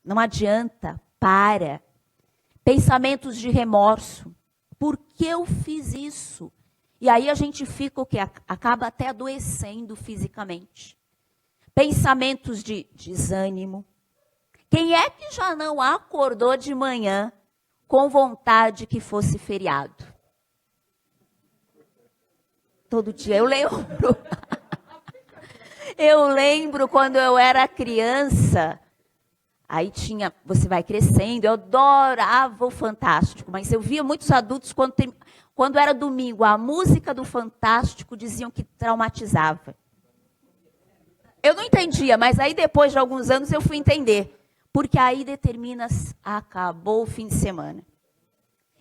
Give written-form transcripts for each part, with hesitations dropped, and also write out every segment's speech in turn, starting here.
Não adianta, para. Pensamentos de remorso. Por que eu fiz isso? E aí a gente fica o quê? Acaba até adoecendo fisicamente. Pensamentos de desânimo. Quem é que já não acordou de manhã com vontade que fosse feriado? Todo dia eu lembro. Eu lembro quando eu era criança. Aí você vai crescendo, eu adorava o Fantástico, mas eu via muitos adultos, quando era domingo, a música do Fantástico diziam que traumatizava. Eu não entendia, mas aí depois de alguns anos eu fui entender. Porque aí determina, acabou o fim de semana.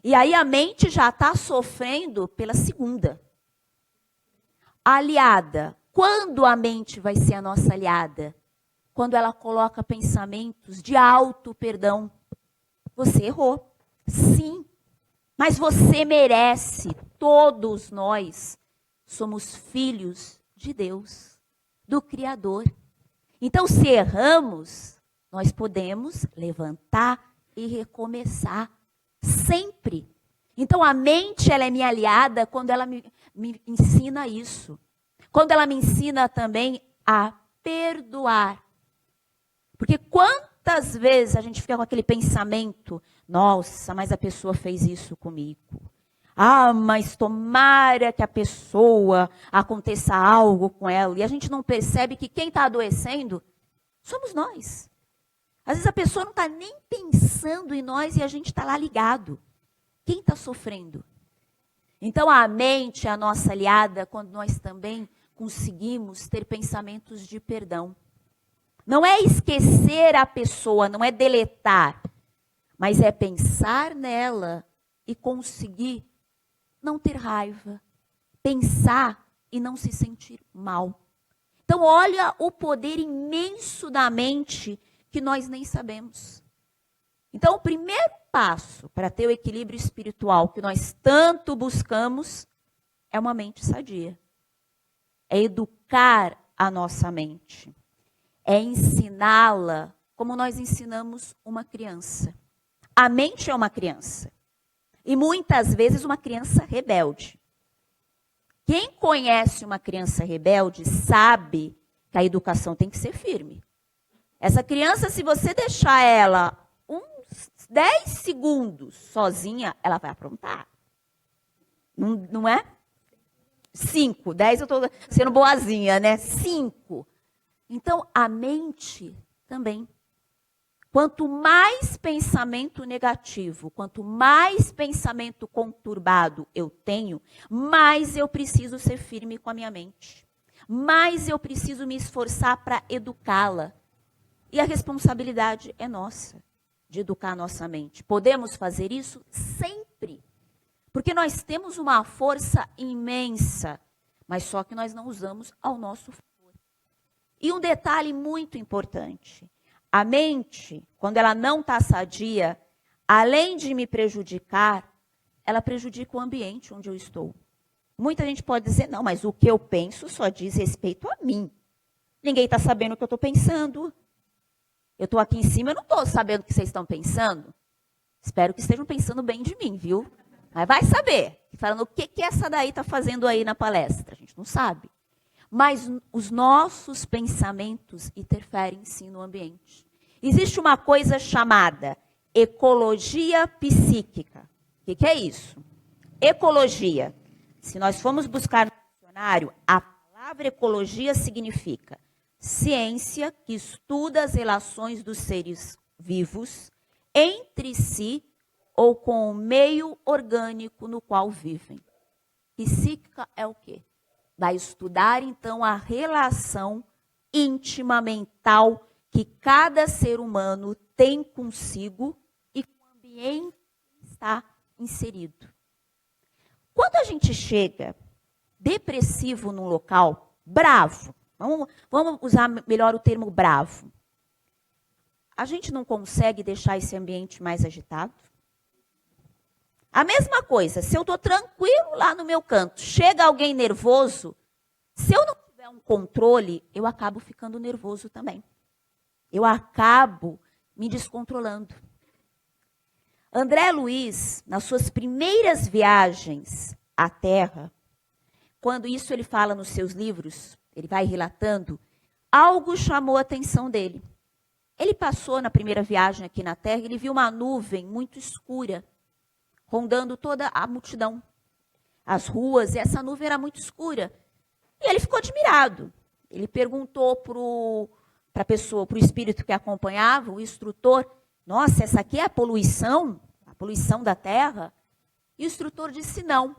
E aí a mente já está sofrendo pela segunda. Aliada. Quando a mente vai ser a nossa aliada? Quando ela coloca pensamentos de auto-perdão. Você errou. Sim. Mas você merece. Todos nós somos filhos de Deus, do Criador. Então, se erramos, nós podemos levantar e recomeçar. Sempre. Então, a mente, ela é minha aliada quando ela me ensina isso. Quando ela me ensina também a perdoar. Porque quantas vezes a gente fica com aquele pensamento, nossa, mas a pessoa fez isso comigo. Ah, mas tomara que a pessoa aconteça algo com ela. E a gente não percebe que quem está adoecendo somos nós. Às vezes a pessoa não está nem pensando em nós e a gente está lá ligado. Quem está sofrendo? Então a mente é a nossa aliada quando nós também conseguimos ter pensamentos de perdão. Não é esquecer a pessoa, não é deletar, mas é pensar nela e conseguir não ter raiva, pensar e não se sentir mal. Então olha o poder imenso da mente que nós nem sabemos. Então o primeiro passo para ter o equilíbrio espiritual que nós tanto buscamos é uma mente sadia. É educar a nossa mente. É ensiná-la como nós ensinamos uma criança. A mente é uma criança. E muitas vezes uma criança rebelde. Quem conhece uma criança rebelde sabe que a educação tem que ser firme. Essa criança, se você deixar ela uns 10 segundos sozinha, ela vai aprontar. Não é? 5, 10 eu estou sendo boazinha, né? 5. Então, a mente também. Quanto mais pensamento negativo, quanto mais pensamento conturbado eu tenho, mais eu preciso ser firme com a minha mente. Mais eu preciso me esforçar para educá-la. E a responsabilidade é nossa, de educar a nossa mente. Podemos fazer isso sempre. Porque nós temos uma força imensa, mas só que nós não usamos ao nosso favor. E um detalhe muito importante. A mente, quando ela não está sadia, além de me prejudicar, ela prejudica o ambiente onde eu estou. Muita gente pode dizer, não, mas o que eu penso só diz respeito a mim. Ninguém está sabendo o que eu estou pensando. Eu estou aqui em cima, eu não estou sabendo o que vocês estão pensando. Espero que estejam pensando bem de mim, viu? Mas vai saber. Falando o que essa daí está fazendo aí na palestra. A gente não sabe. Mas os nossos pensamentos interferem sim no ambiente. Existe uma coisa chamada ecologia psíquica. O que é isso? Ecologia. Se nós formos buscar no dicionário, a palavra ecologia significa ciência que estuda as relações dos seres vivos entre si ou com o meio orgânico no qual vivem. Psíquica é o quê? Vai estudar, então, a relação íntima, mental, que cada ser humano tem consigo e com o ambiente que está inserido. Quando a gente chega depressivo num local, bravo, vamos usar melhor o termo bravo, a gente não consegue deixar esse ambiente mais agitado? A mesma coisa, se eu estou tranquilo lá no meu canto, chega alguém nervoso, se eu não tiver um controle, eu acabo ficando nervoso também. Eu acabo me descontrolando. André Luiz, nas suas primeiras viagens à Terra, quando isso ele fala nos seus livros, ele vai relatando, algo chamou a atenção dele. Ele passou na primeira viagem aqui na Terra, ele viu uma nuvem muito escura, rondando toda a multidão, as ruas, e essa nuvem era muito escura. E ele ficou admirado. Ele perguntou para a pessoa, para o espírito que acompanhava, o instrutor, nossa, essa aqui é a poluição da Terra? E o instrutor disse, não.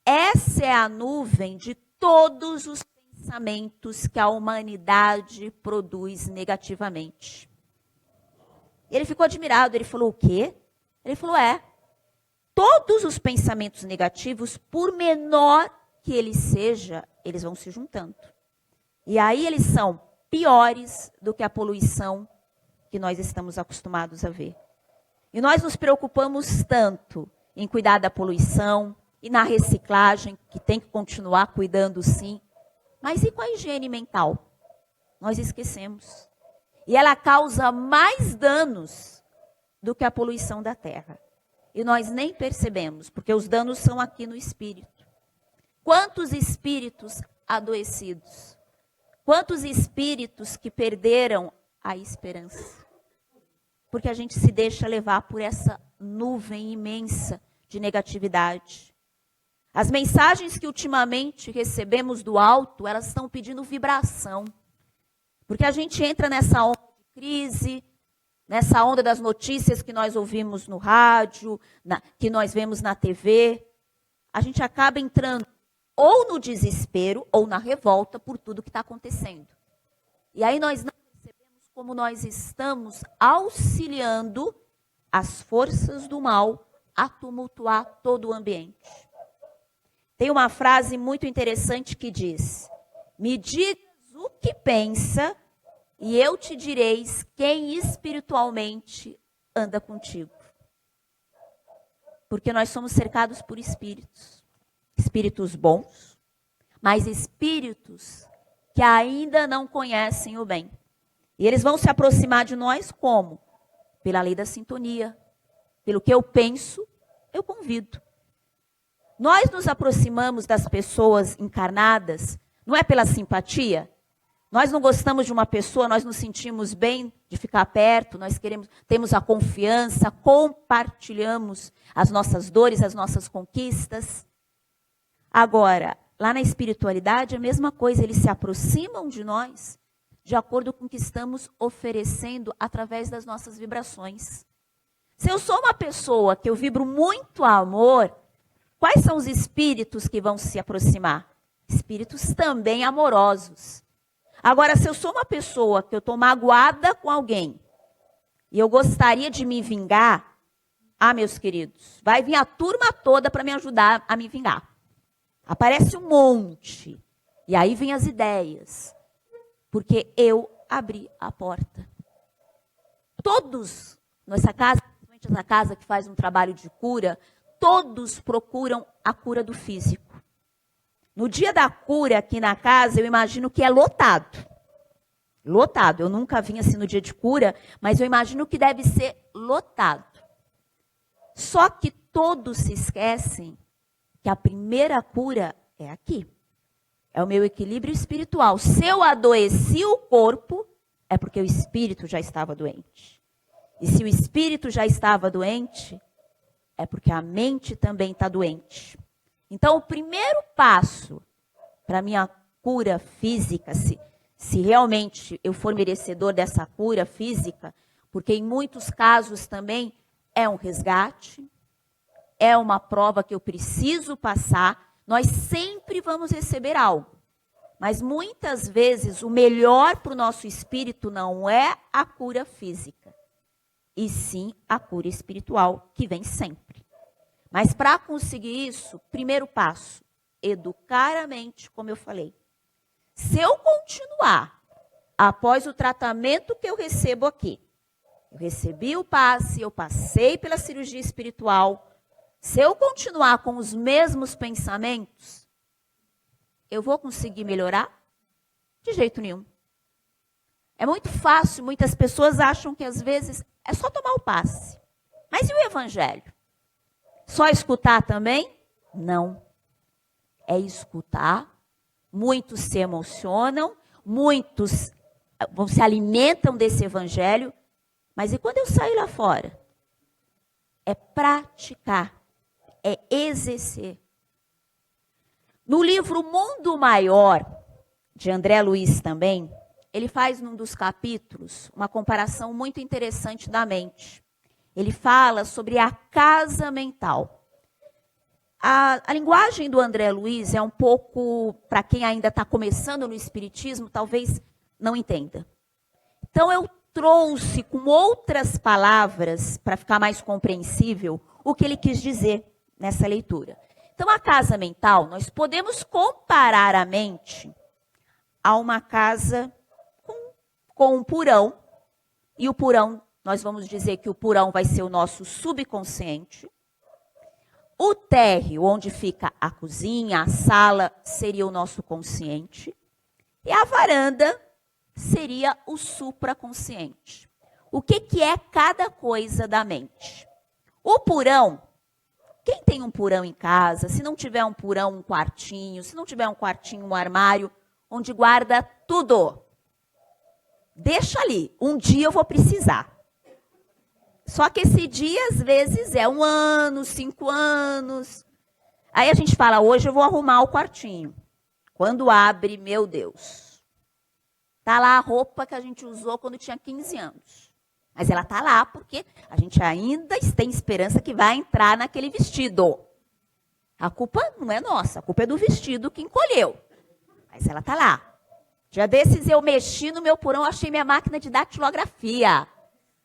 Essa é a nuvem de todos os pensamentos que a humanidade produz negativamente. Ele ficou admirado, ele falou, o quê? Ele falou, todos os pensamentos negativos, por menor que ele seja, eles vão se juntando. E aí eles são piores do que a poluição que nós estamos acostumados a ver. E nós nos preocupamos tanto em cuidar da poluição e na reciclagem, que tem que continuar cuidando sim. Mas e com a higiene mental? Nós esquecemos. E ela causa mais danos do que a poluição da terra. E nós nem percebemos, porque os danos são aqui no espírito. Quantos espíritos adoecidos? Quantos espíritos que perderam a esperança? Porque a gente se deixa levar por essa nuvem imensa de negatividade. As mensagens que ultimamente recebemos do alto, elas estão pedindo vibração. Porque a gente entra nessa onda de crise, nessa onda das notícias que nós ouvimos no rádio, que nós vemos na TV. A gente acaba entrando ou no desespero ou na revolta por tudo que está acontecendo. E aí nós não percebemos como nós estamos auxiliando as forças do mal a tumultuar todo o ambiente. Tem uma frase muito interessante que diz, me digas o que pensa e eu te direis quem espiritualmente anda contigo. Porque nós somos cercados por espíritos. Espíritos bons, mas espíritos que ainda não conhecem o bem. E eles vão se aproximar de nós como? Pela lei da sintonia. Pelo que eu penso, eu convido. Nós nos aproximamos das pessoas encarnadas, não é pela simpatia? Nós não gostamos de uma pessoa, nós nos sentimos bem de ficar perto, nós temos a confiança, compartilhamos as nossas dores, as nossas conquistas. Agora, lá na espiritualidade, a mesma coisa, eles se aproximam de nós de acordo com o que estamos oferecendo através das nossas vibrações. Se eu sou uma pessoa que eu vibro muito amor, quais são os espíritos que vão se aproximar? Espíritos também amorosos. Agora, se eu sou uma pessoa que eu estou magoada com alguém e eu gostaria de me vingar, meus queridos, vai vir a turma toda para me ajudar a me vingar. Aparece um monte. E aí vem as ideias. Porque eu abri a porta. Todos, nessa casa, principalmente essa casa que faz um trabalho de cura, todos procuram a cura do físico. No dia da cura aqui na casa, eu imagino que é lotado. Lotado. Eu nunca vim assim no dia de cura, mas eu imagino que deve ser lotado. Só que todos se esquecem que a primeira cura é aqui. É o meu equilíbrio espiritual. Se eu adoeci o corpo, é porque o espírito já estava doente. E se o espírito já estava doente, é porque a mente também está doente. Então, o primeiro passo para a minha cura física, se realmente eu for merecedor dessa cura física, porque em muitos casos também é um resgate, é uma prova que eu preciso passar, nós sempre vamos receber algo. Mas muitas vezes o melhor para o nosso espírito não é a cura física, e sim a cura espiritual, que vem sempre. Mas para conseguir isso, primeiro passo, educar a mente, como eu falei. Se eu continuar, após o tratamento que eu recebo aqui, eu recebi o passe, eu passei pela cirurgia espiritual, se eu continuar com os mesmos pensamentos, eu vou conseguir melhorar? De jeito nenhum. É muito fácil, muitas pessoas acham que às vezes é só tomar o passe. Mas e o evangelho? Só escutar também? Não. É escutar, muitos se emocionam, muitos se alimentam desse evangelho, mas e quando eu sair lá fora? É praticar, é exercer. No livro Mundo Maior, de André Luiz também, ele faz num dos capítulos uma comparação muito interessante da mente. Ele fala sobre a casa mental. A linguagem do André Luiz é um pouco, para quem ainda está começando no espiritismo, talvez não entenda. Então eu trouxe com outras palavras, para ficar mais compreensível, o que ele quis dizer nessa leitura. Então a casa mental, nós podemos comparar a mente a uma casa com um porão, e o porão, nós vamos dizer que o porão vai ser o nosso subconsciente. O térreo, onde fica a cozinha, a sala, seria o nosso consciente. E a varanda seria o supraconsciente. O que é cada coisa da mente? O porão, quem tem um porão em casa, se não tiver um porão, um quartinho, se não tiver um quartinho, um armário, onde guarda tudo. Deixa ali, um dia eu vou precisar. Só que esse dia, às vezes, é 1 ano, 5 anos. Aí a gente fala, hoje eu vou arrumar o quartinho. Quando abre, meu Deus. Tá lá a roupa que a gente usou quando tinha 15 anos. Mas ela tá lá porque a gente ainda tem esperança que vai entrar naquele vestido. A culpa não é nossa, a culpa é do vestido que encolheu. Mas ela tá lá. Dia desses eu mexi no meu porão, achei minha máquina de datilografia.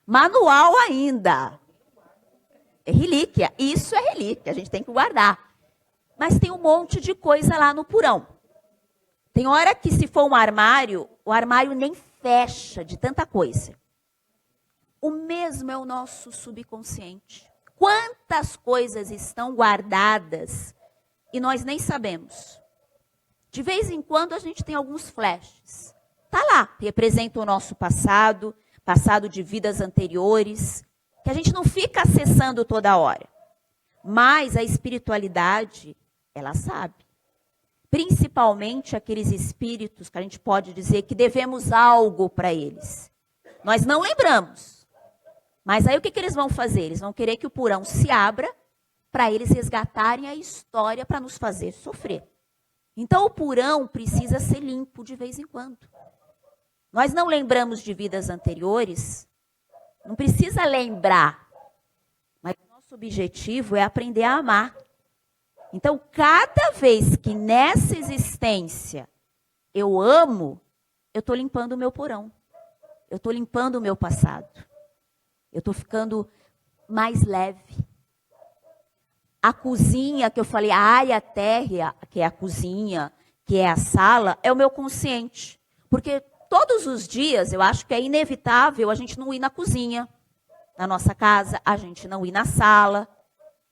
Manual ainda. É relíquia. Isso é relíquia, a gente tem que guardar. Mas tem um monte de coisa lá no porão. Tem hora que se for um armário, o armário nem fecha de tanta coisa. O mesmo é o nosso subconsciente. Quantas coisas estão guardadas e nós nem sabemos. De vez em quando a gente tem alguns flashes. Tá lá, representa o nosso passado, passado de vidas anteriores, que a gente não fica acessando toda hora. Mas a espiritualidade, ela sabe. Principalmente aqueles espíritos que a gente pode dizer que devemos algo para eles. Nós não lembramos. Mas aí o que eles vão fazer? Eles vão querer que o porão se abra para eles resgatarem a história para nos fazer sofrer. Então o porão precisa ser limpo de vez em quando. Nós não lembramos de vidas anteriores, não precisa lembrar. Mas o nosso objetivo é aprender a amar. Então, cada vez que nessa existência eu amo, eu estou limpando o meu porão. Eu estou limpando o meu passado. Eu estou ficando mais leve. A cozinha, que eu falei, a área térrea, que é a cozinha, que é a sala, é o meu consciente. Porque todos os dias eu acho que é inevitável a gente não ir na cozinha, na nossa casa, a gente não ir na sala.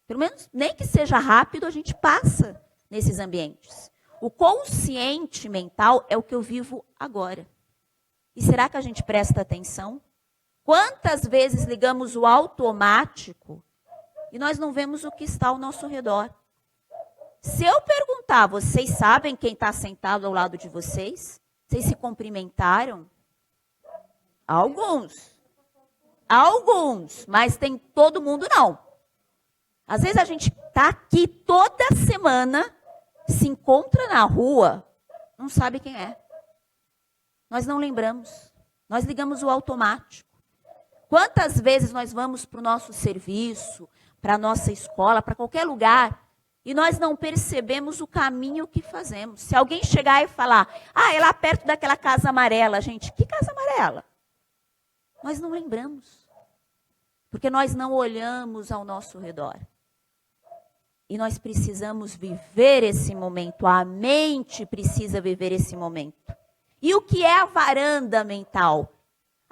Pelo menos, nem que seja rápido, a gente passa nesses ambientes. O consciente mental é o que eu vivo agora. E será que a gente presta atenção? Quantas vezes ligamos o automático e nós não vemos o que está ao nosso redor? Se eu perguntar, vocês sabem quem está sentado ao lado de vocês? Vocês se cumprimentaram? Alguns. Alguns, mas tem todo mundo não. Às vezes a gente está aqui toda semana, se encontra na rua, não sabe quem é. Nós não lembramos. Nós ligamos o automático. Quantas vezes nós vamos para o nosso serviço, para a nossa escola, para qualquer lugar, e nós não percebemos o caminho que fazemos. Se alguém chegar e falar, é lá perto daquela casa amarela, gente, que casa amarela? Nós não lembramos. Porque nós não olhamos ao nosso redor. E nós precisamos viver esse momento, a mente precisa viver esse momento. E o que é a varanda mental?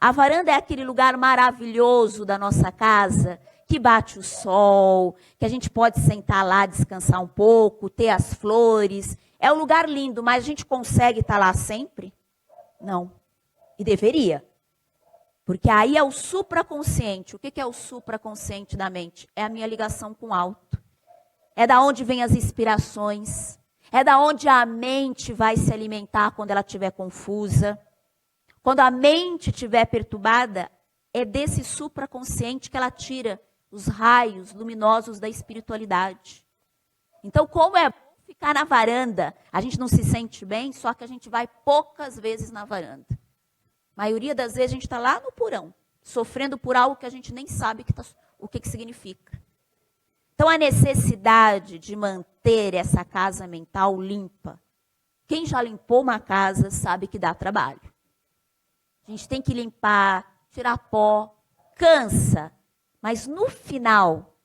A varanda é aquele lugar maravilhoso da nossa casa, que bate o sol, que a gente pode sentar lá, descansar um pouco, ter as flores. É um lugar lindo, mas a gente consegue estar lá sempre? Não. E deveria. Porque aí é o supraconsciente. O que é o supraconsciente da mente? É a minha ligação com o alto. É da onde vêm as inspirações. É da onde a mente vai se alimentar quando ela estiver confusa. Quando a mente estiver perturbada, é desse supraconsciente que ela tira os raios luminosos da espiritualidade. Então, como é bom ficar na varanda, a gente não se sente bem, só que a gente vai poucas vezes na varanda. A maioria das vezes a gente está lá no porão, sofrendo por algo que a gente nem sabe o que significa. Então, a necessidade de manter essa casa mental limpa. Quem já limpou uma casa sabe que dá trabalho. A gente tem que limpar, tirar pó, cansa. Mas no final,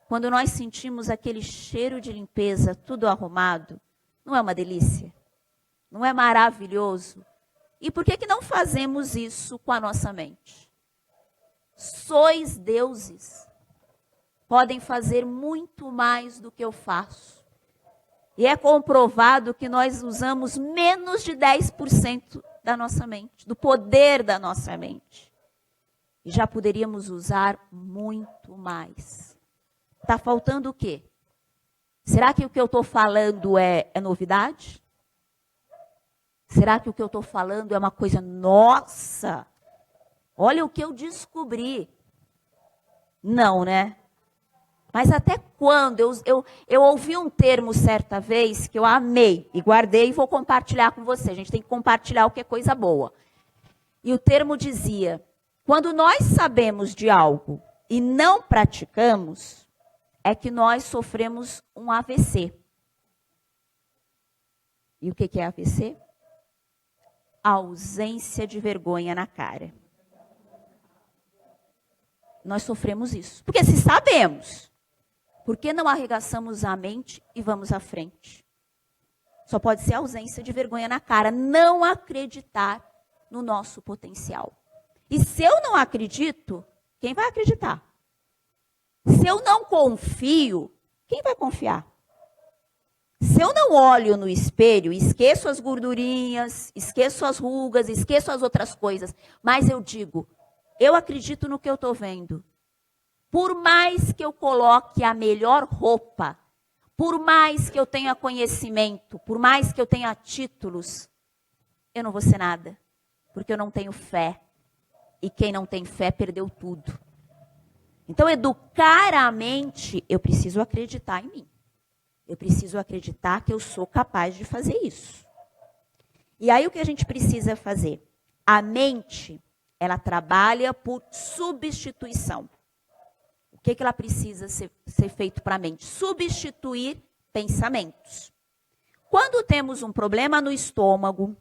quando nós sentimos aquele cheiro de limpeza, tudo arrumado, não é uma delícia? Não é maravilhoso? E por que não fazemos isso com a nossa mente? Sois deuses. Podem fazer muito mais do que eu faço. E é comprovado que nós usamos menos de 10% da nossa mente, do poder da nossa mente. E já poderíamos usar muito mais. Está faltando o quê? Será que o que eu estou falando é novidade? Será que o que eu estou falando é uma coisa, nossa, olha o que eu descobri. Não, né? Mas até quando? Eu ouvi um termo certa vez que eu amei e guardei e vou compartilhar com você. A gente tem que compartilhar o que é coisa boa. E o termo dizia, quando nós sabemos de algo e não praticamos, é que nós sofremos um AVC. E o que é AVC? A ausência de vergonha na cara. Nós sofremos isso. Porque se sabemos, por que não arregaçamos a mente e vamos à frente? Só pode ser ausência de vergonha na cara, não acreditar no nosso potencial. E se eu não acredito, quem vai acreditar? Se eu não confio, quem vai confiar? Se eu não olho no espelho, esqueço as gordurinhas, esqueço as rugas, esqueço as outras coisas, mas eu digo, eu acredito no que eu estou vendo. Por mais que eu coloque a melhor roupa, por mais que eu tenha conhecimento, por mais que eu tenha títulos, eu não vou ser nada, porque eu não tenho fé. E quem não tem fé perdeu tudo. Então, educar a mente, eu preciso acreditar em mim. Eu preciso acreditar que eu sou capaz de fazer isso. E aí o que a gente precisa fazer? A mente, ela trabalha por substituição. O que ela precisa ser feito para a mente? Substituir pensamentos. Quando temos um problema no estômago,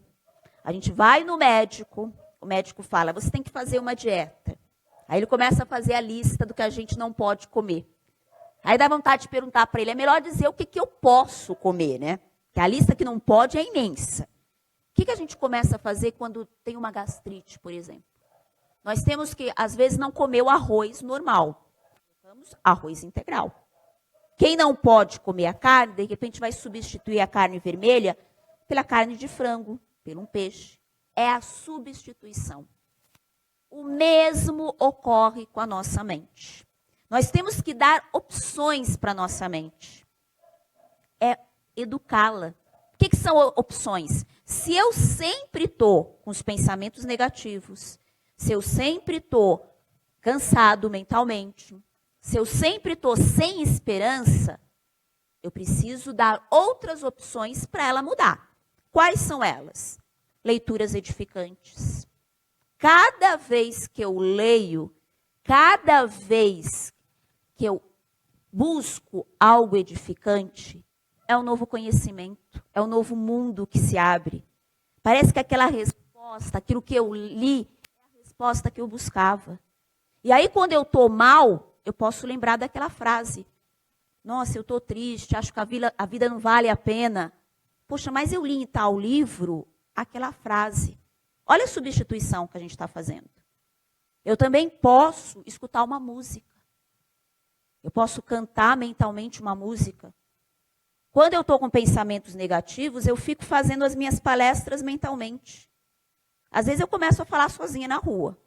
a gente vai no médico, o médico fala, você tem que fazer uma dieta. Aí ele começa a fazer a lista do que a gente não pode comer. Aí dá vontade de perguntar para ele, é melhor dizer o que eu posso comer, né? Que a lista que não pode é imensa. O que a gente começa a fazer quando tem uma gastrite, por exemplo? Nós temos que, às vezes, não comer o arroz normal. Colocamos arroz integral. Quem não pode comer a carne, de repente vai substituir a carne vermelha pela carne de frango, por um peixe. É a substituição. O mesmo ocorre com a nossa mente. Nós temos que dar opções para a nossa mente. É educá-la. O que são opções? Se eu sempre estou com os pensamentos negativos, se eu sempre estou cansado mentalmente, se eu sempre estou sem esperança, eu preciso dar outras opções para ela mudar. Quais são elas? Leituras edificantes. Cada vez que eu leio, cada vez que eu busco algo edificante, é um novo conhecimento, é um novo mundo que se abre. Parece que aquela resposta, aquilo que eu li, é a resposta que eu buscava. E aí, quando eu estou mal, eu posso lembrar daquela frase. Nossa, eu estou triste, acho que a vida não vale a pena. Poxa, mas eu li em tal livro aquela frase. Olha a substituição que a gente está fazendo. Eu também posso escutar uma música. Eu posso cantar mentalmente uma música. Quando eu estou com pensamentos negativos, eu fico fazendo as minhas palestras mentalmente. Às vezes eu começo a falar sozinha na rua.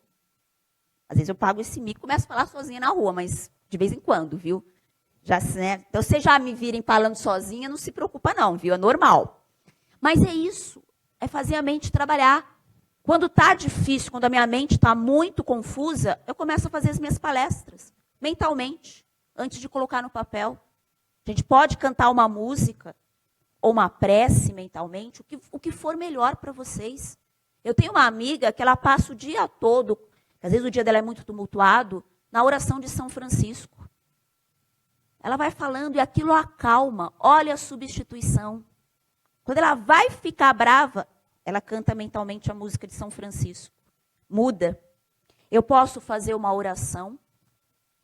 Às vezes eu pago esse mico e começo a falar sozinha na rua, mas de vez em quando, viu? Já, né? Então, vocês já me virem falando sozinha, não se preocupa não, viu? É normal. Mas é isso, é fazer a mente trabalhar. Quando está difícil, quando a minha mente está muito confusa, eu começo a fazer as minhas palestras, mentalmente, antes de colocar no papel. A gente pode cantar uma música ou uma prece mentalmente, o que for melhor para vocês. Eu tenho uma amiga que ela passa o dia todo, às vezes o dia dela é muito tumultuado, na oração de São Francisco. Ela vai falando e aquilo acalma. Olha a substituição. Quando ela vai ficar brava, ela canta mentalmente a música de São Francisco. Muda. Eu posso fazer uma oração.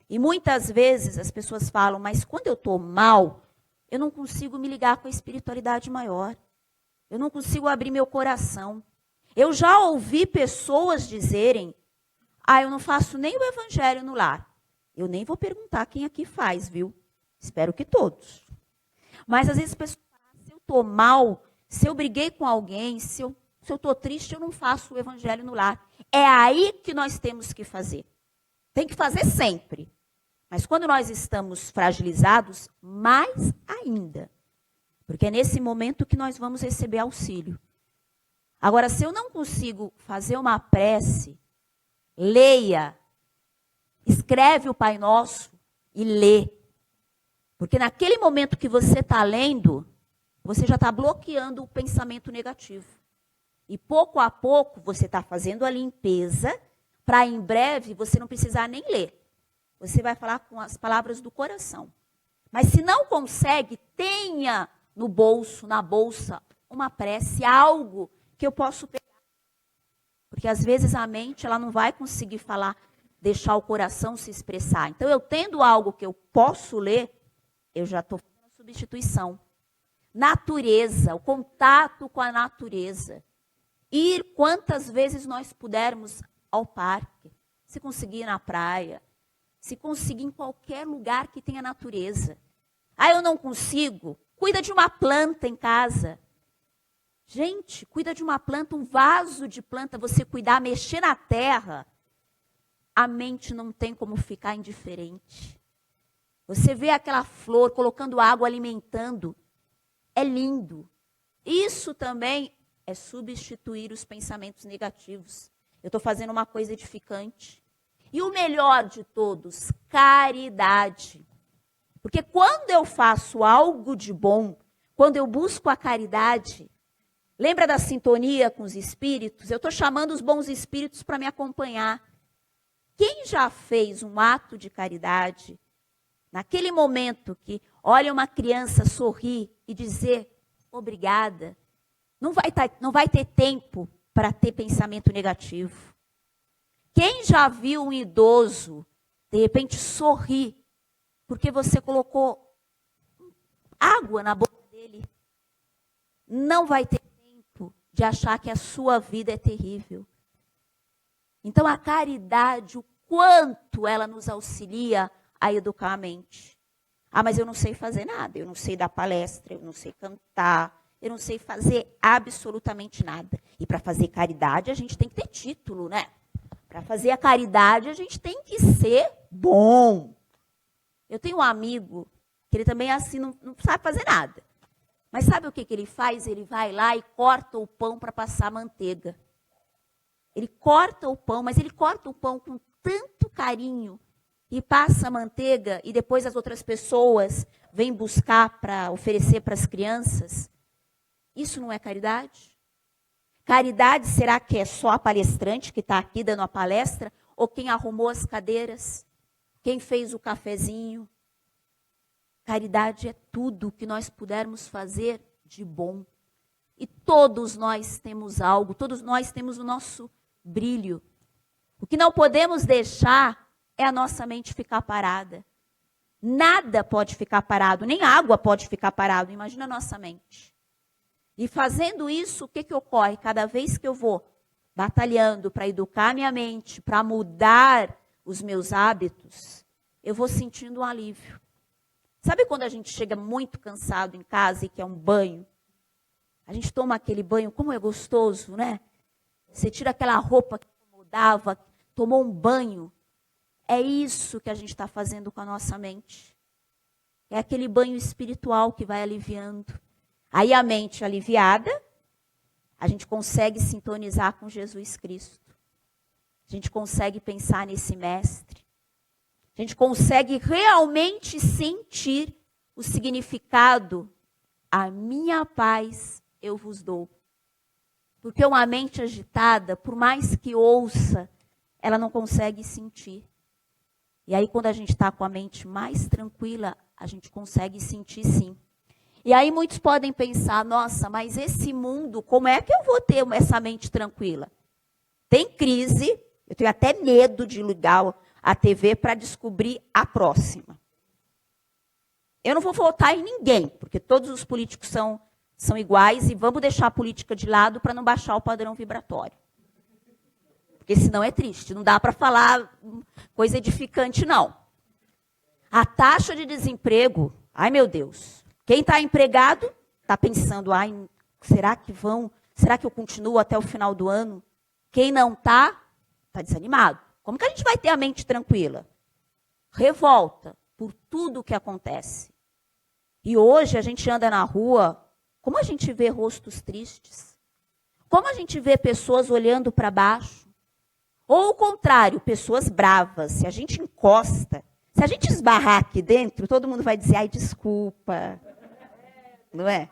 E muitas vezes as pessoas falam, mas quando eu estou mal, eu não consigo me ligar com a espiritualidade maior. Eu não consigo abrir meu coração. Eu já ouvi pessoas dizerem, eu não faço nem o evangelho no lar. Eu nem vou perguntar quem aqui faz, viu? Espero que todos. Mas às vezes as pessoas falam, se eu estou mal, se eu briguei com alguém, se eu estou triste, eu não faço o evangelho no lar. É aí que nós temos que fazer. Tem que fazer sempre. Mas quando nós estamos fragilizados, mais ainda. Porque é nesse momento que nós vamos receber auxílio. Agora, se eu não consigo fazer uma prece, leia, escreve o Pai Nosso e lê. Porque naquele momento que você está lendo, você já está bloqueando o pensamento negativo. E pouco a pouco você está fazendo a limpeza para em breve você não precisar nem ler. Você vai falar com as palavras do coração. Mas se não consegue, tenha no bolso, na bolsa, uma prece, algo que eu posso pegar. Porque às vezes a mente ela não vai conseguir falar, deixar o coração se expressar. Então eu tendo algo que eu posso ler, eu já estou fazendo a substituição. Natureza, o contato com a natureza. Ir quantas vezes nós pudermos ao parque, se conseguir ir na praia, se conseguir em qualquer lugar que tenha natureza. Eu não consigo, cuida de uma planta em casa. Gente, cuida de uma planta, um vaso de planta, você cuidar, mexer na terra, a mente não tem como ficar indiferente. Você vê aquela flor colocando água, alimentando, é lindo. Isso também é substituir os pensamentos negativos. Eu estou fazendo uma coisa edificante. E o melhor de todos, caridade. Porque quando eu faço algo de bom, quando eu busco a caridade, lembra da sintonia com os espíritos? Eu estou chamando os bons espíritos para me acompanhar. Quem já fez um ato de caridade, naquele momento que olha uma criança sorrir e dizer obrigada, não vai ter tempo para ter pensamento negativo. Quem já viu um idoso, de repente, sorrir, porque você colocou água na boca dele, não vai ter tempo de achar que a sua vida é terrível. Então, a caridade, o quanto ela nos auxilia a educar a mente. Mas eu não sei fazer nada, eu não sei dar palestra, eu não sei cantar, eu não sei fazer absolutamente nada. E para fazer caridade, a gente tem que ter título, né? Para fazer a caridade, a gente tem que ser bom. Eu tenho um amigo que ele também assim não sabe fazer nada. Mas sabe o que ele faz? Ele vai lá e corta o pão para passar manteiga. Ele corta o pão, mas ele corta o pão com tanto carinho e passa a manteiga e depois as outras pessoas vêm buscar para oferecer para as crianças. Isso não é caridade? Caridade, será que é só a palestrante que está aqui dando a palestra? Ou quem arrumou as cadeiras? Quem fez o cafezinho? Caridade é tudo que nós pudermos fazer de bom. E todos nós temos algo, todos nós temos o nosso brilho. O que não podemos deixar é a nossa mente ficar parada. Nada pode ficar parado, nem água pode ficar parado. Imagina a nossa mente. E fazendo isso, o que ocorre? Cada vez que eu vou batalhando para educar a minha mente, para mudar os meus hábitos, eu vou sentindo um alívio. Sabe quando a gente chega muito cansado em casa e quer um banho? A gente toma aquele banho, como é gostoso, né? Você tira aquela roupa que incomodava, tomou um banho. É isso que a gente está fazendo com a nossa mente. É aquele banho espiritual que vai aliviando. Aí a mente aliviada, a gente consegue sintonizar com Jesus Cristo. A gente consegue pensar nesse mestre. A gente consegue realmente sentir o significado. A minha paz eu vos dou. Porque uma mente agitada, por mais que ouça, ela não consegue sentir. E aí quando a gente está com a mente mais tranquila, a gente consegue sentir sim. E aí muitos podem pensar, nossa, mas esse mundo, como é que eu vou ter essa mente tranquila? Tem crise, eu tenho até medo de ligar a TV para descobrir a próxima. Eu não vou votar em ninguém, porque todos os políticos são iguais e vamos deixar a política de lado para não baixar o padrão vibratório. Porque senão é triste, não dá para falar coisa edificante não. A taxa de desemprego, ai meu Deus, quem está empregado está pensando, ai, será que eu continuo até o final do ano? Quem não está desanimado. Como que a gente vai ter a mente tranquila? Revolta por tudo o que acontece. E hoje a gente anda na rua, como a gente vê rostos tristes? Como a gente vê pessoas olhando para baixo? Ou o contrário, pessoas bravas. Se a gente encosta, se a gente esbarrar aqui dentro, todo mundo vai dizer, ai, desculpa. Não é?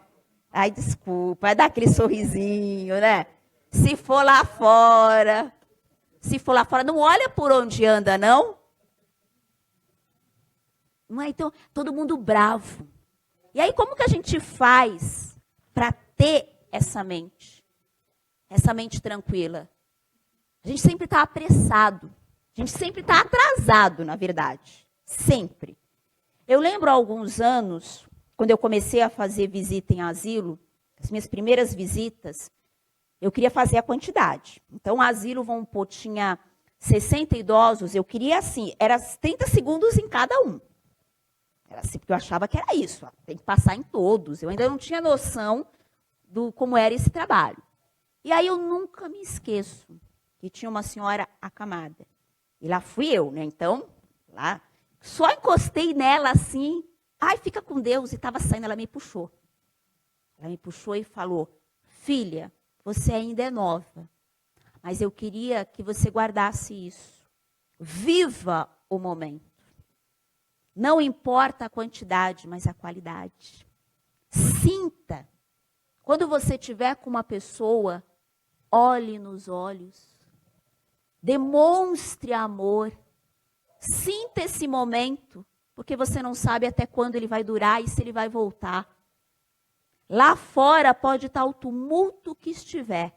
Ai, desculpa. Vai dar aquele sorrisinho, né? Se for lá fora, não olha por onde anda, não. Não é? Então, todo mundo bravo. E aí, como que a gente faz para ter essa mente tranquila? A gente sempre está apressado. A gente sempre está atrasado, na verdade. Sempre. Eu lembro há alguns anos, quando eu comecei a fazer visita em asilo, as minhas primeiras visitas, eu queria fazer a quantidade. Então, o asilo, vamos pôr, tinha 60 idosos, eu queria assim, era 30 segundos em cada um. Era assim, porque eu achava que era isso, ó, tem que passar em todos. Eu ainda não tinha noção do como era esse trabalho. E aí eu nunca me esqueço que tinha uma senhora acamada. E lá fui eu, né? Então, lá, só encostei nela assim, ai, fica com Deus, e estava saindo, ela me puxou. Ela me puxou e falou, filha, você ainda é nova, mas eu queria que você guardasse isso. Viva o momento. Não importa a quantidade, mas a qualidade. Sinta. Quando você estiver com uma pessoa, olhe nos olhos. Demonstre amor. Sinta esse momento, porque você não sabe até quando ele vai durar e se ele vai voltar. Lá fora pode estar o tumulto que estiver,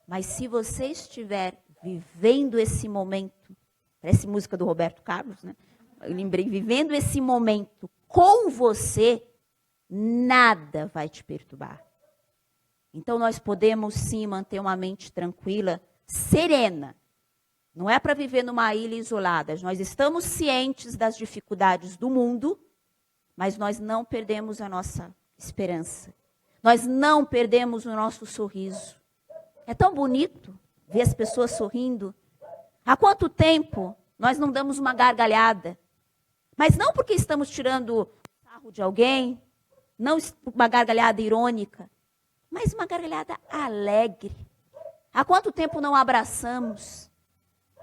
mas se você estiver vivendo esse momento, parece música do Roberto Carlos, né? Eu lembrei, vivendo esse momento com você, nada vai te perturbar. Então nós podemos sim manter uma mente tranquila, serena. Não é para viver numa ilha isolada. Nós estamos cientes das dificuldades do mundo, mas nós não perdemos a nossa esperança. Nós não perdemos o nosso sorriso. É tão bonito ver as pessoas sorrindo. Há quanto tempo nós não damos uma gargalhada? Mas não porque estamos tirando sarro de alguém, não uma gargalhada irônica, mas uma gargalhada alegre. Há quanto tempo não abraçamos?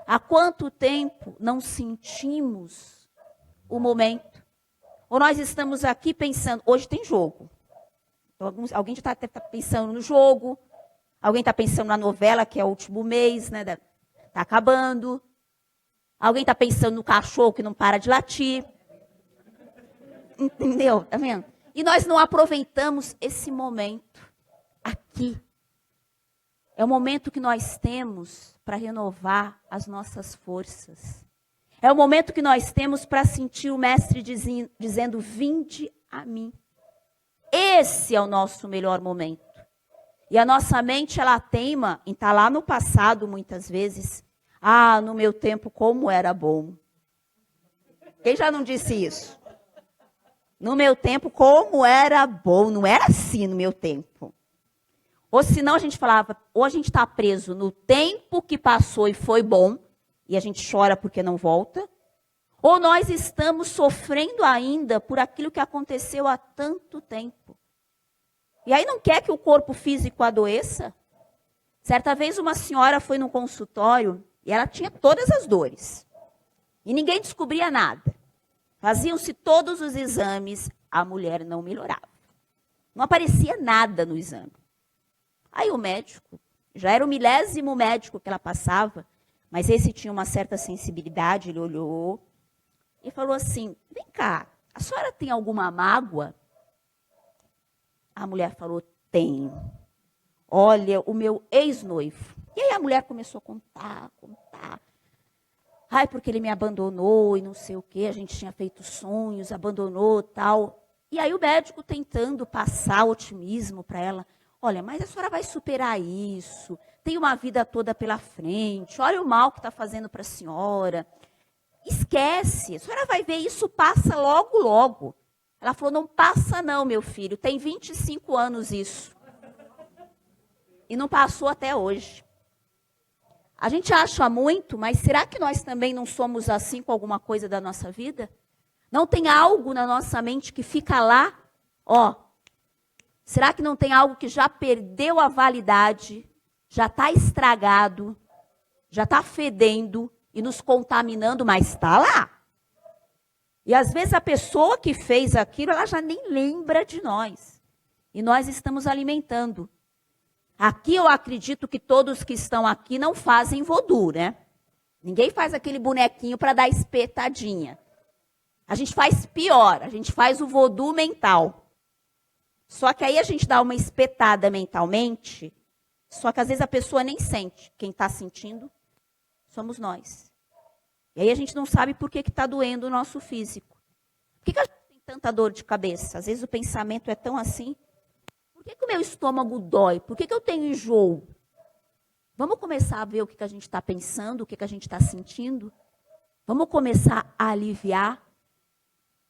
Há quanto tempo não sentimos o momento? Ou nós estamos aqui pensando, hoje tem jogo. Alguém já está pensando no jogo, alguém está pensando na novela, que é o último mês, né? Está acabando. Alguém está pensando no cachorro que não para de latir. Entendeu? Tá vendo? E nós não aproveitamos esse momento aqui. É o momento que nós temos para renovar as nossas forças. É o momento que nós temos para sentir o Mestre dizendo, vinde a mim. Esse é o nosso melhor momento. E a nossa mente, ela teima em estar lá no passado, muitas vezes. Ah, no meu tempo, como era bom. Quem já não disse isso? No meu tempo, como era bom. Não era assim no meu tempo. Ou senão a gente falava, ou a gente está preso no tempo que passou e foi bom, e a gente chora porque não volta, ou nós estamos sofrendo ainda por aquilo que aconteceu há tanto tempo. E aí não quer que o corpo físico adoeça? Certa vez uma senhora foi no consultório e ela tinha todas as dores. E ninguém descobria nada. Faziam-se todos os exames, a mulher não melhorava. Não aparecia nada no exame. Aí o médico, já era o 1000º médico que ela passava, mas esse tinha uma certa sensibilidade, ele olhou e falou assim, vem cá, a senhora tem alguma mágoa? A mulher falou, tenho. Olha, o meu ex-noivo. E aí a mulher começou a contar. Ai, porque ele me abandonou e não sei o quê, a gente tinha feito sonhos, abandonou tal. E aí o médico tentando passar otimismo para ela. Olha, mas a senhora vai superar isso, tem uma vida toda pela frente, olha o mal que está fazendo para a senhora. Esquece, a senhora vai ver, isso passa logo, logo. Ela falou, não passa não, meu filho, tem 25 anos isso. E não passou até hoje. A gente acha muito, mas será que nós também não somos assim com alguma coisa da nossa vida? Não tem algo na nossa mente que fica lá, ó. Será que não tem algo que já perdeu a validade, já está estragado, já está fedendo e nos contaminando, mas está lá? E às vezes a pessoa que fez aquilo, ela já nem lembra de nós. E nós estamos alimentando. Aqui eu acredito que todos que estão aqui não fazem voodoo, né? Ninguém faz aquele bonequinho para dar espetadinha. A gente faz pior, a gente faz o voodoo mental. Só que aí a gente dá uma espetada mentalmente, só que às vezes a pessoa nem sente. Quem está sentindo somos nós. E aí a gente não sabe por que está doendo o nosso físico. Por que a gente tem tanta dor de cabeça? Às vezes o pensamento é tão assim. Por que o meu estômago dói? Por que eu tenho enjoo? Vamos começar a ver o que a gente está pensando, o que a gente está sentindo? Vamos começar a aliviar?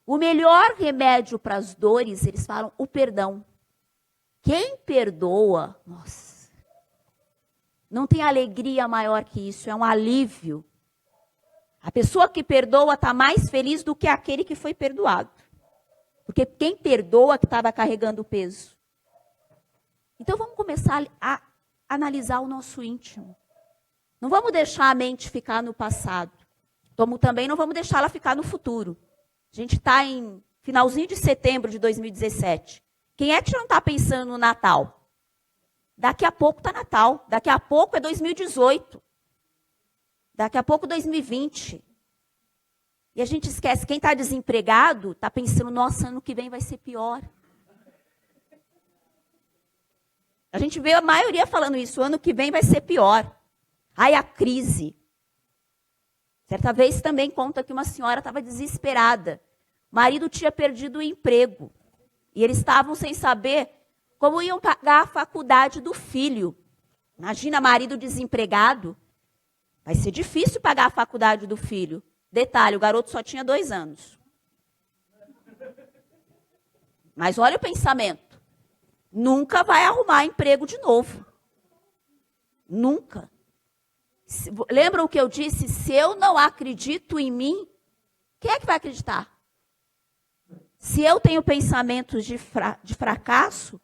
O melhor remédio para as dores, eles falam, o perdão. Quem perdoa, nossa, não tem alegria maior que isso, é um alívio. A pessoa que perdoa está mais feliz do que aquele que foi perdoado. Porque quem perdoa que estava carregando o peso. Então vamos começar a analisar o nosso íntimo. Não vamos deixar a mente ficar no passado. Como também não vamos deixar ela ficar no futuro. A gente está em finalzinho de setembro de 2017. Quem é que já não está pensando no Natal? Daqui a pouco está Natal. Daqui a pouco é 2018. Daqui a pouco 2020. E a gente esquece, quem está desempregado está pensando, nossa, ano que vem vai ser pior. A gente vê a maioria falando isso, ano que vem vai ser pior. Ai, a crise. Certa vez também conta que uma senhora estava desesperada. O marido tinha perdido o emprego. E eles estavam sem saber como iam pagar a faculdade do filho. Imagina, marido desempregado. Vai ser difícil pagar a faculdade do filho. Detalhe, o garoto só tinha 2 anos. Mas olha o pensamento. Nunca vai arrumar emprego de novo. Nunca. Lembra o que eu disse? Se eu não acredito em mim, quem é que vai acreditar? Se eu tenho pensamentos de fracasso,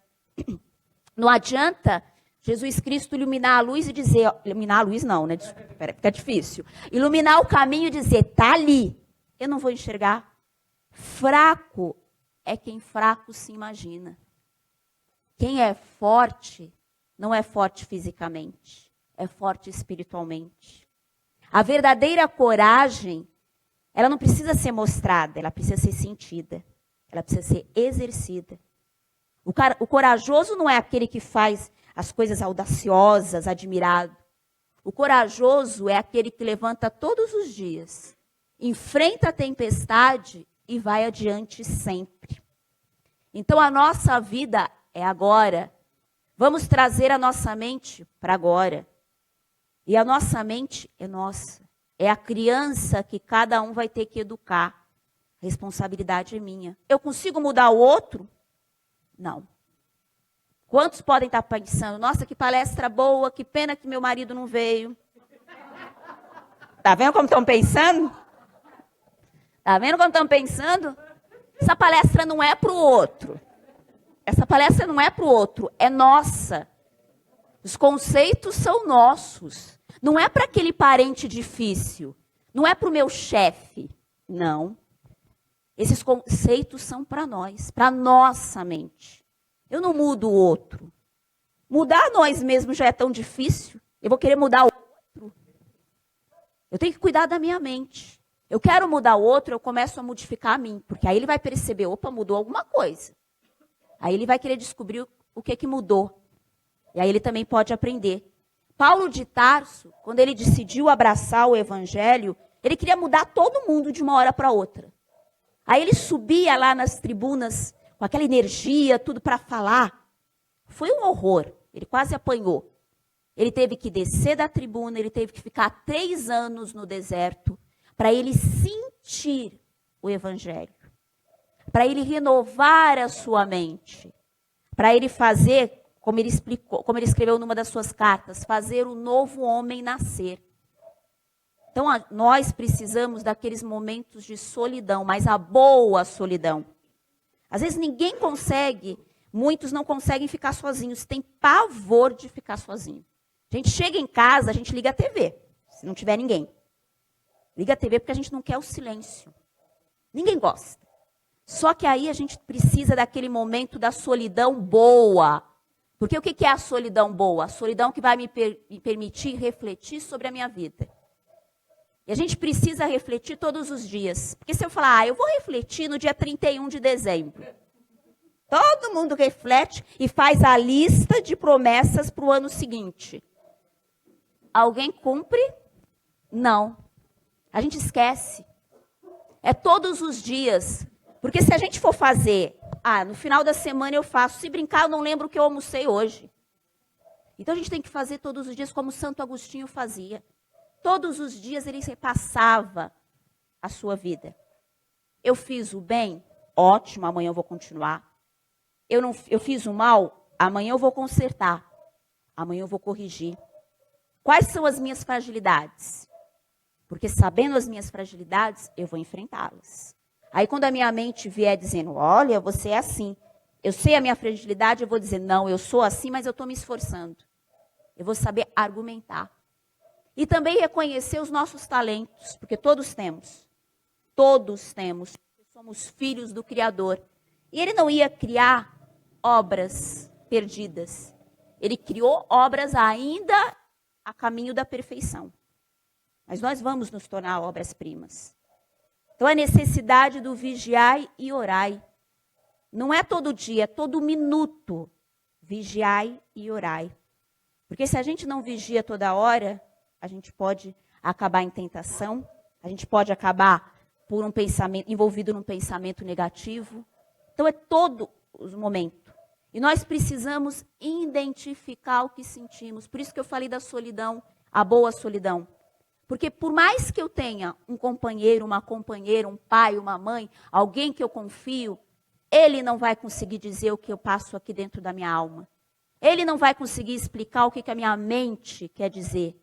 não adianta Jesus Cristo iluminar a luz e dizer... Iluminar a luz não, né? Desculpa, fica difícil. Iluminar o caminho e dizer, tá ali. Eu não vou enxergar. Fraco é quem fraco se imagina. Quem é forte, não é forte fisicamente. É forte espiritualmente. A verdadeira coragem, ela não precisa ser mostrada, ela precisa ser sentida. Ela precisa ser exercida. O corajoso não é aquele que faz as coisas audaciosas, admirado. O corajoso é aquele que levanta todos os dias, enfrenta a tempestade e vai adiante sempre. Então a nossa vida é agora. Vamos trazer a nossa mente para agora. E a nossa mente é nossa. É a criança que cada um vai ter que educar. A responsabilidade é minha. Eu consigo mudar o outro? Não. Quantos podem estar pensando, nossa, que palestra boa, que pena que meu marido não veio. Tá vendo como estão pensando? Tá vendo como estão pensando? Essa palestra não é para o outro. Essa palestra não é para o outro, é nossa. Os conceitos são nossos. Não é para aquele parente difícil. Não é para o meu chefe. Não. Esses conceitos são para nós, para nossa mente. Eu não mudo o outro. Mudar nós mesmos já é tão difícil. Eu vou querer mudar o outro. Eu tenho que cuidar da minha mente. Eu quero mudar o outro, eu começo a modificar a mim. Porque aí ele vai perceber, opa, mudou alguma coisa. Aí ele vai querer descobrir o que mudou. E aí ele também pode aprender. Paulo de Tarso, quando ele decidiu abraçar o evangelho, ele queria mudar todo mundo de uma hora para outra. Aí ele subia lá nas tribunas com aquela energia, tudo para falar. Foi um horror. Ele quase apanhou. Ele teve que descer da tribuna, ele teve que ficar 3 anos no deserto para ele sentir o evangelho. Para ele renovar a sua mente. Para ele fazer, como ele escreveu numa das suas cartas, fazer o novo homem nascer. Então, nós precisamos daqueles momentos de solidão, mas a boa solidão. Às vezes ninguém consegue, muitos não conseguem ficar sozinhos, tem pavor de ficar sozinho. A gente chega em casa, a gente liga a TV, se não tiver ninguém. Liga a TV porque a gente não quer o silêncio. Ninguém gosta. Só que aí a gente precisa daquele momento da solidão boa. Porque o que é a solidão boa? A solidão que vai me permitir refletir sobre a minha vida. E a gente precisa refletir todos os dias. Porque se eu falar, eu vou refletir no dia 31 de dezembro. Todo mundo reflete e faz a lista de promessas para o ano seguinte. Alguém cumpre? Não. A gente esquece. É todos os dias. Porque se a gente for fazer, no final da semana eu faço, se brincar eu não lembro o que eu almocei hoje. Então a gente tem que fazer todos os dias como Santo Agostinho fazia. Todos os dias ele repassava a sua vida. Eu fiz o bem? Ótimo, amanhã eu vou continuar. Eu fiz o mal? Amanhã eu vou consertar. Amanhã eu vou corrigir. Quais são as minhas fragilidades? Porque sabendo as minhas fragilidades, eu vou enfrentá-las. Aí quando a minha mente vier dizendo, olha, você é assim. Eu sei a minha fragilidade, eu vou dizer, não, eu sou assim, mas eu estou me esforçando. Eu vou saber argumentar. E também reconhecer os nossos talentos, porque todos temos. Todos temos. Somos filhos do Criador. E ele não ia criar obras perdidas. Ele criou obras ainda a caminho da perfeição. Mas nós vamos nos tornar obras-primas. Então a necessidade do vigiai e orai. Não é todo dia, é todo minuto. Vigiai e orai. Porque se a gente não vigia toda hora, a gente pode acabar em tentação, a gente pode acabar por um pensamento, envolvido num pensamento negativo. Então é todo o momento. E nós precisamos identificar o que sentimos. Por isso que eu falei da solidão, a boa solidão. Porque por mais que eu tenha um companheiro, uma companheira, um pai, uma mãe, alguém que eu confio, ele não vai conseguir dizer o que eu passo aqui dentro da minha alma. Ele não vai conseguir explicar o que a minha mente quer dizer.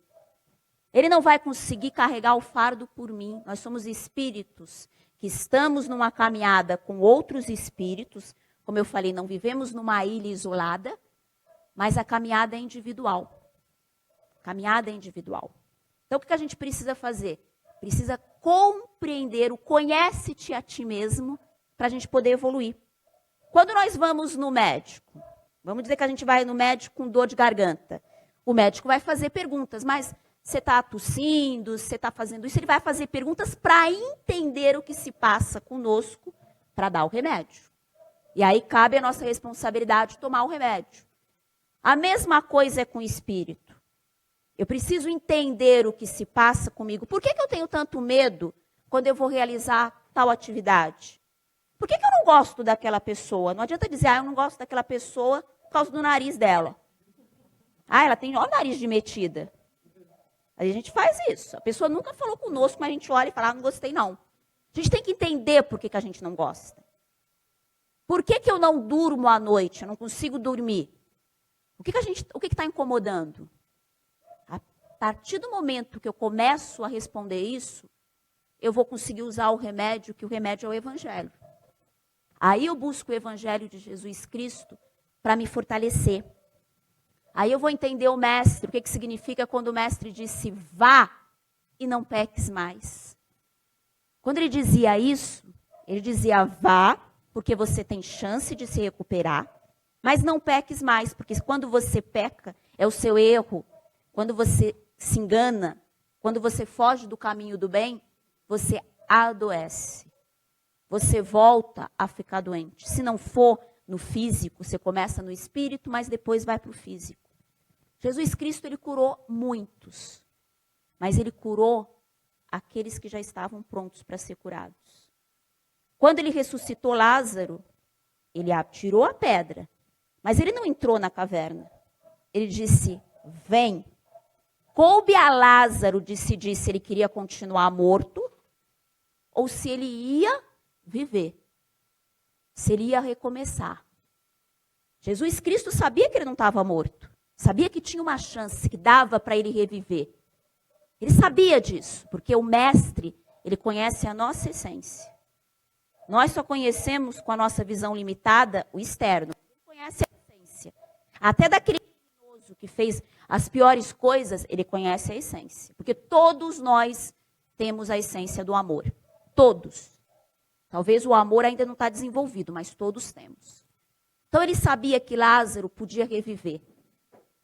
Ele não vai conseguir carregar o fardo por mim. Nós somos espíritos que estamos numa caminhada com outros espíritos. Como eu falei, não vivemos numa ilha isolada, mas a caminhada é individual. Caminhada é individual. Então, o que a gente precisa fazer? Precisa compreender o conhece-te a ti mesmo para a gente poder evoluir. Quando nós vamos no médico, vamos dizer que a gente vai no médico com dor de garganta. O médico vai fazer perguntas, mas você está tossindo, você está fazendo isso, ele vai fazer perguntas para entender o que se passa conosco para dar o remédio. E aí cabe a nossa responsabilidade tomar o remédio. A mesma coisa é com o espírito. Eu preciso entender o que se passa comigo. Por que eu tenho tanto medo quando eu vou realizar tal atividade? Por que eu não gosto daquela pessoa? Não adianta dizer, eu não gosto daquela pessoa por causa do nariz dela. Ela tem o nariz de metida. Aí a gente faz isso. A pessoa nunca falou conosco, mas a gente olha e fala, não gostei não. A gente tem que entender por que a gente não gosta. Por que eu não durmo à noite? Eu não consigo dormir. O que está incomodando? A partir do momento que eu começo a responder isso, eu vou conseguir usar o remédio, que o remédio é o Evangelho. Aí eu busco o Evangelho de Jesus Cristo para me fortalecer. Aí eu vou entender o Mestre, o que significa quando o Mestre disse, vá e não peques mais. Quando ele dizia isso, ele dizia, vá, porque você tem chance de se recuperar, mas não peques mais, porque quando você peca, é o seu erro. Quando você se engana, quando você foge do caminho do bem, você adoece. Você volta a ficar doente. Se não for no físico, você começa no espírito, mas depois vai para o físico. Jesus Cristo, ele curou muitos, mas ele curou aqueles que já estavam prontos para ser curados. Quando ele ressuscitou Lázaro, ele tirou a pedra, mas ele não entrou na caverna. Ele disse, vem. Coube a Lázaro decidir se ele queria continuar morto ou se ele ia viver, se ele ia recomeçar. Jesus Cristo sabia que ele não estava morto, sabia que tinha uma chance, que dava para ele reviver. Ele sabia disso, porque o Mestre, ele conhece a nossa essência. Nós só conhecemos com a nossa visão limitada o externo. Ele conhece a essência. Até daquele criminoso que fez as piores coisas, ele conhece a essência. Porque todos nós temos a essência do amor. Todos. Talvez o amor ainda não está desenvolvido, mas todos temos. Então ele sabia que Lázaro podia reviver.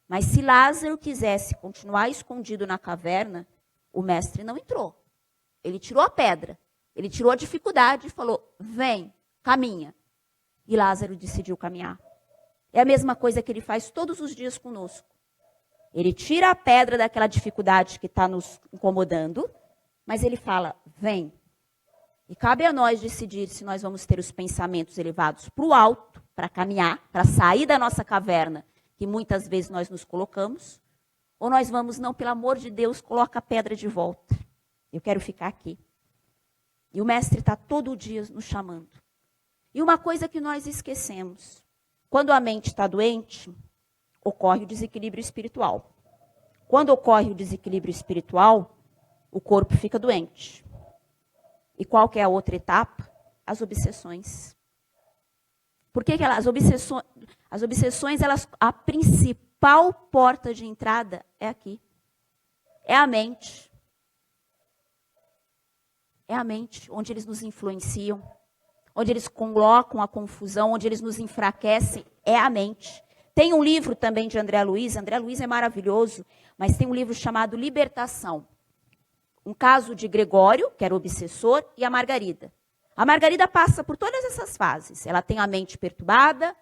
Mas se Lázaro quisesse continuar escondido na caverna, o Mestre não entrou. Ele tirou a pedra, ele tirou a dificuldade e falou, vem, caminha. E Lázaro decidiu caminhar. É a mesma coisa que ele faz todos os dias conosco. Ele tira a pedra daquela dificuldade que está nos incomodando, mas ele fala, vem. E cabe a nós decidir se nós vamos ter os pensamentos elevados para o alto, para caminhar, para sair da nossa caverna, que muitas vezes nós nos colocamos, ou nós vamos, não, pelo amor de Deus, coloca a pedra de volta. Eu quero ficar aqui. E o Mestre está todo dia nos chamando. E uma coisa que nós esquecemos, quando a mente está doente, ocorre o desequilíbrio espiritual. Quando ocorre o desequilíbrio espiritual, o corpo fica doente. E qual que é a outra etapa? As obsessões. Por que as obsessões, a principal porta de entrada é aqui. É a mente. É a mente, onde eles nos influenciam, onde eles colocam a confusão, onde eles nos enfraquecem, é a mente. Tem um livro também de André Luiz é maravilhoso, mas tem um livro chamado Libertação. Um caso de Gregório, que era o obsessor, e a Margarida. A Margarida passa por todas essas fases. Ela tem a mente perturbada,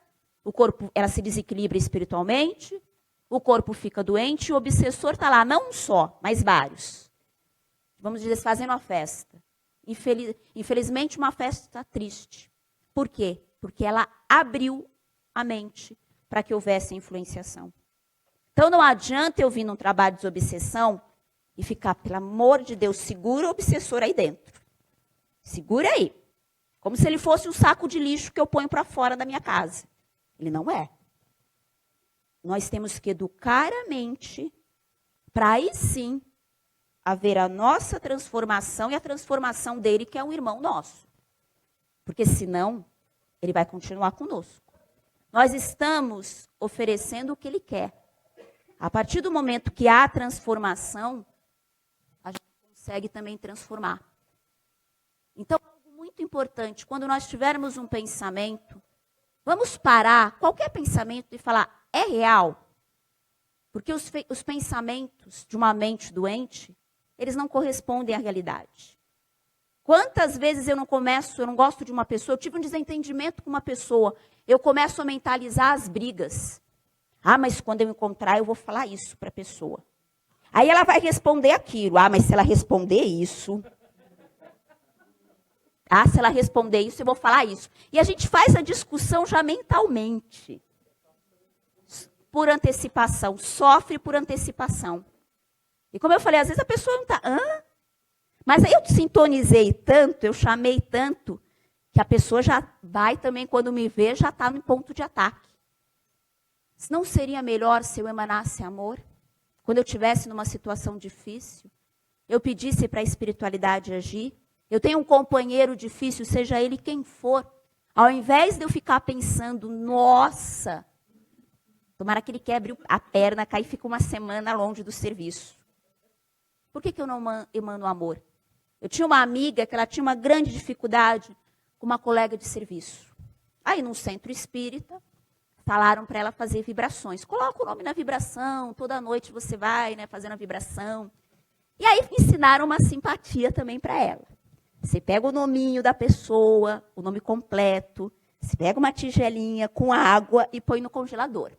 o corpo, ela se desequilibra espiritualmente, o corpo fica doente, e o obsessor está lá, não um só, mas vários. Vamos dizer, fazendo uma festa. Infelizmente, uma festa triste. Por quê? Porque ela abriu a mente para que houvesse influenciação. Então, não adianta eu vir num trabalho de desobsessão e ficar, pelo amor de Deus, segura o obsessor aí dentro. Segura aí. Como se ele fosse um saco de lixo que eu ponho para fora da minha casa. Ele não é. Nós temos que educar a mente para aí sim haver a nossa transformação e a transformação dele, que é um irmão nosso. Porque senão, ele vai continuar conosco. Nós estamos oferecendo o que ele quer. A partir do momento que há transformação, a gente consegue também transformar. Então, algo muito importante, quando nós tivermos um pensamento, vamos parar qualquer pensamento e falar, é real? Porque os pensamentos de uma mente doente, eles não correspondem à realidade. Quantas vezes eu não gosto de uma pessoa, eu tive um desentendimento com uma pessoa, eu começo a mentalizar as brigas. Ah, mas quando eu encontrar, eu vou falar isso para a pessoa. Aí ela vai responder aquilo. Ah, mas se ela responder isso... Ah, se ela responder isso, eu vou falar isso. E a gente faz a discussão já mentalmente. Por antecipação. Sofre por antecipação. E como eu falei, às vezes a pessoa não está... Mas aí eu sintonizei tanto, eu chamei tanto, que a pessoa já vai também, quando me vê, já está no ponto de ataque. Não seria melhor se eu emanasse amor? Quando eu estivesse numa situação difícil, eu pedisse para a espiritualidade agir? Eu tenho um companheiro difícil, seja ele quem for. Ao invés de eu ficar pensando, nossa, tomara que ele quebre a perna, cair e fique uma semana longe do serviço. Por que eu não emano amor? Eu tinha uma amiga que ela tinha uma grande dificuldade com uma colega de serviço. Aí, num centro espírita, falaram para ela fazer vibrações. Coloca o nome na vibração, toda noite você vai, né, fazendo a vibração. E aí ensinaram uma simpatia também para ela. Você pega o nominho da pessoa, o nome completo, você pega uma tigelinha com água e põe no congelador.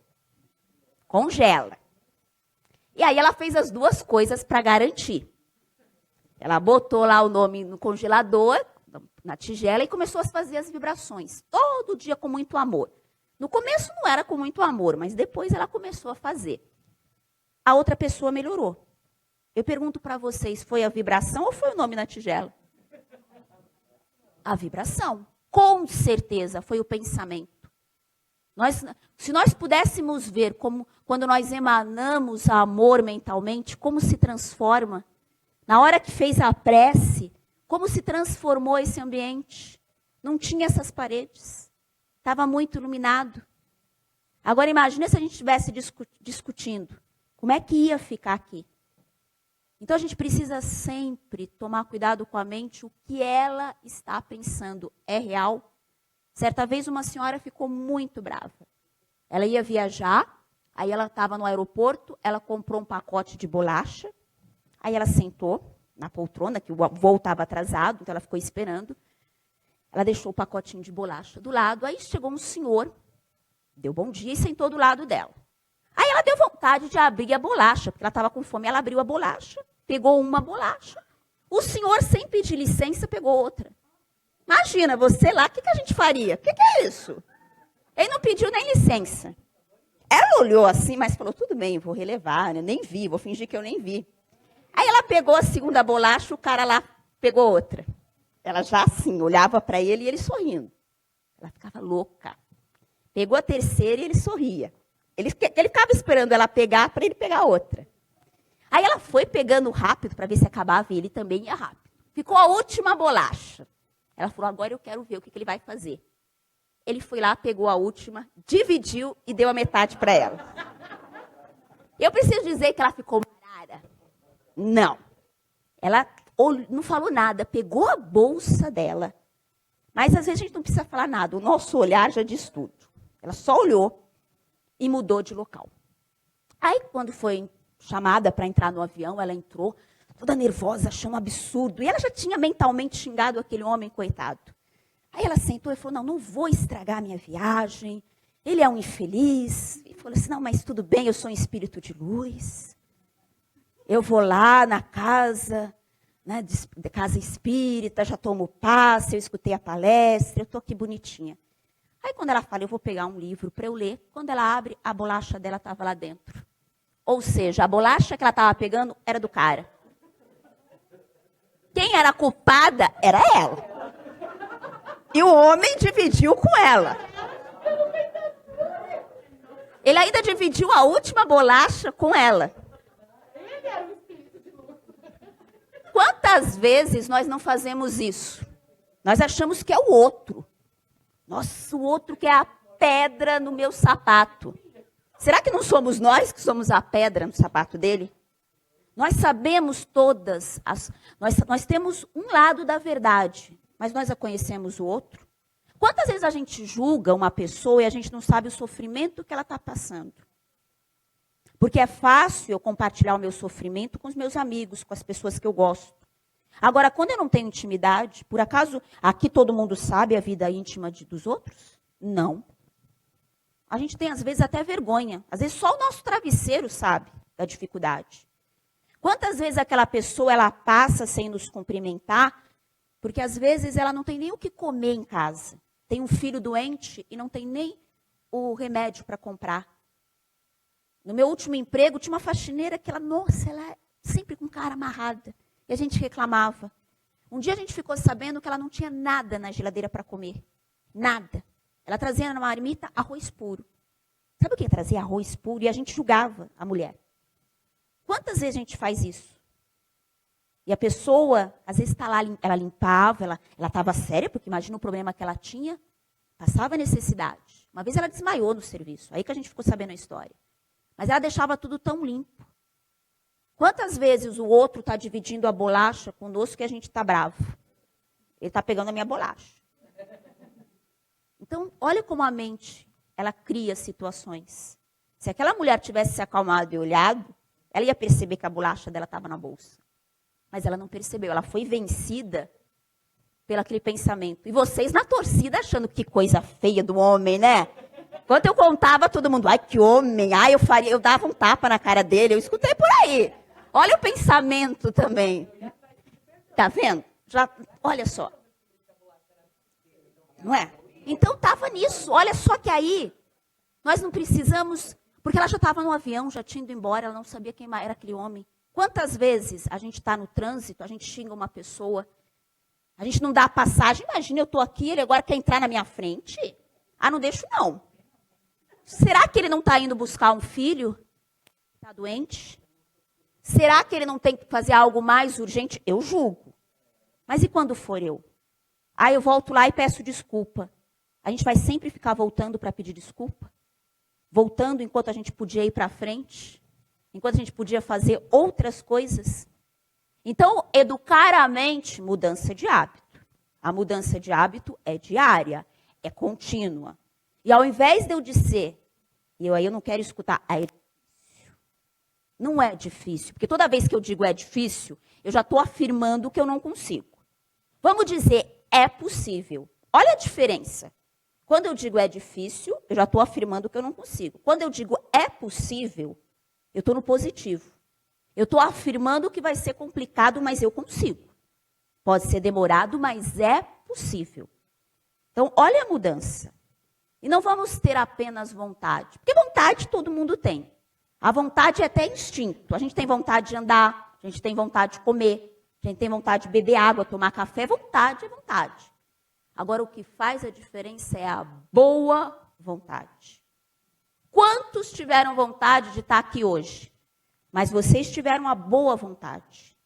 Congela. E aí ela fez as duas coisas para garantir. Ela botou lá o nome no congelador, na tigela, e começou a fazer as vibrações. Todo dia com muito amor. No começo não era com muito amor, mas depois ela começou a fazer. A outra pessoa melhorou. Eu pergunto para vocês, foi a vibração ou foi o nome na tigela? A vibração. Com certeza foi o pensamento. Se nós pudéssemos ver como, quando nós emanamos amor mentalmente, como se transforma, na hora que fez a prece, como se transformou esse ambiente. Não tinha essas paredes. Estava muito iluminado. Agora imagine se a gente estivesse discutindo. Como é que ia ficar aqui? Então a gente precisa sempre tomar cuidado com a mente, o que ela está pensando é real. Certa vez uma senhora ficou muito brava. Ela ia viajar, aí ela estava no aeroporto, ela comprou um pacote de bolacha, aí ela sentou na poltrona, que o voo estava atrasado, então ela ficou esperando. Ela deixou o pacotinho de bolacha do lado, aí chegou um senhor, deu bom dia e sentou do lado dela. Aí ela deu vontade de abrir a bolacha, porque ela estava com fome. Ela abriu a bolacha, pegou uma bolacha. O senhor, sem pedir licença, pegou outra. Imagina, você lá, o que a gente faria? O que é isso? Ele não pediu nem licença. Ela olhou assim, mas falou, tudo bem, vou relevar, né? Nem vi, vou fingir que eu nem vi. Aí ela pegou a segunda bolacha, o cara lá pegou outra. Ela já assim, olhava para ele e ele sorrindo. Ela ficava louca. Pegou a terceira e ele sorria. Ele ficava esperando ela pegar para ele pegar outra. Aí ela foi pegando rápido para ver se acabava e ele também ia rápido. Ficou a última bolacha. Ela falou, agora eu quero ver o que ele vai fazer. Ele foi lá, pegou a última, dividiu e deu a metade para ela. Eu preciso dizer que ela ficou marara? Não. Ela não falou nada, pegou a bolsa dela. Mas às vezes a gente não precisa falar nada, o nosso olhar já diz tudo. Ela só olhou e mudou de local. Aí, quando foi chamada para entrar no avião, ela entrou, toda nervosa, achando um absurdo. E ela já tinha mentalmente xingado aquele homem, coitado. Aí ela sentou e falou, não vou estragar a minha viagem, ele é um infeliz. E falou assim, não, mas tudo bem, eu sou um espírito de luz. Eu vou lá na casa, né, de casa espírita, já tomo passe, eu escutei a palestra, eu estou aqui bonitinha. Aí quando ela fala, eu vou pegar um livro para eu ler, quando ela abre, a bolacha dela estava lá dentro. Ou seja, a bolacha que ela estava pegando era do cara. Quem era culpada era ela. E o homem dividiu com ela. Ele ainda dividiu a última bolacha com ela. Quantas vezes nós não fazemos isso? Nós achamos que é o outro. Nossa, o outro que é a pedra no meu sapato. Será que não somos nós que somos a pedra no sapato dele? Nós sabemos todas, nós temos um lado da verdade, mas nós a conhecemos o outro. Quantas vezes a gente julga uma pessoa e a gente não sabe o sofrimento que ela está passando? Porque é fácil eu compartilhar o meu sofrimento com os meus amigos, com as pessoas que eu gosto. Agora, quando eu não tenho intimidade, por acaso aqui todo mundo sabe a vida íntima dos outros? Não. A gente tem às vezes até vergonha. Às vezes só o nosso travesseiro sabe da dificuldade. Quantas vezes aquela pessoa ela passa sem nos cumprimentar, porque às vezes ela não tem nem o que comer em casa. Tem um filho doente e não tem nem o remédio para comprar. No meu último emprego, tinha uma faxineira que ela é sempre com cara amarrada. E a gente reclamava. Um dia a gente ficou sabendo que ela não tinha nada na geladeira para comer. Nada. Ela trazia na marmita arroz puro. Sabe o que é trazer arroz puro? E a gente julgava a mulher. Quantas vezes a gente faz isso? E a pessoa, às vezes, está lá, ela limpava, ela estava séria, porque imagina o problema que ela tinha, passava necessidade. Uma vez ela desmaiou no serviço, aí que a gente ficou sabendo a história. Mas ela deixava tudo tão limpo. Quantas vezes o outro está dividindo a bolacha conosco e a gente está bravo? Ele está pegando a minha bolacha. Então, olha como a mente, ela cria situações. Se aquela mulher tivesse se acalmado e olhado, ela ia perceber que a bolacha dela estava na bolsa. Mas ela não percebeu, ela foi vencida pelo aquele pensamento. E vocês na torcida achando que coisa feia do homem, né? Quando eu contava, todo mundo, ai que homem, ai eu dava um tapa na cara dele, eu escutei por aí. Olha o pensamento também. Tá vendo? Já, olha só. Não é? Então estava nisso, olha só que aí, nós não precisamos, porque ela já estava no avião, já tinha ido embora, ela não sabia quem era aquele homem. Quantas vezes a gente está no trânsito, a gente xinga uma pessoa, a gente não dá a passagem, imagina eu estou aqui, ele agora quer entrar na minha frente? Ah, não deixo não. Será que ele não está indo buscar um filho? Está doente? Será que ele não tem que fazer algo mais urgente? Eu julgo. Mas e quando for eu? Ah, eu volto lá e peço desculpa. A gente vai sempre ficar voltando para pedir desculpa? Voltando enquanto a gente podia ir para frente? Enquanto a gente podia fazer outras coisas? Então, educar a mente, mudança de hábito. A mudança de hábito é diária, é contínua. E ao invés de eu dizer, e eu não quero escutar, é difícil. Não é difícil, porque toda vez que eu digo é difícil, eu já estou afirmando que eu não consigo. Vamos dizer, é possível. Olha a diferença. Quando eu digo é difícil, eu já estou afirmando que eu não consigo. Quando eu digo é possível, eu estou no positivo. Eu estou afirmando que vai ser complicado, mas eu consigo. Pode ser demorado, mas é possível. Então, olha a mudança. E não vamos ter apenas vontade. Porque vontade todo mundo tem. A vontade é até instinto. A gente tem vontade de andar, a gente tem vontade de comer, a gente tem vontade de beber água, tomar café. Vontade é vontade. Agora, o que faz a diferença é a boa vontade. Quantos tiveram vontade de estar aqui hoje? Mas vocês tiveram a boa vontade.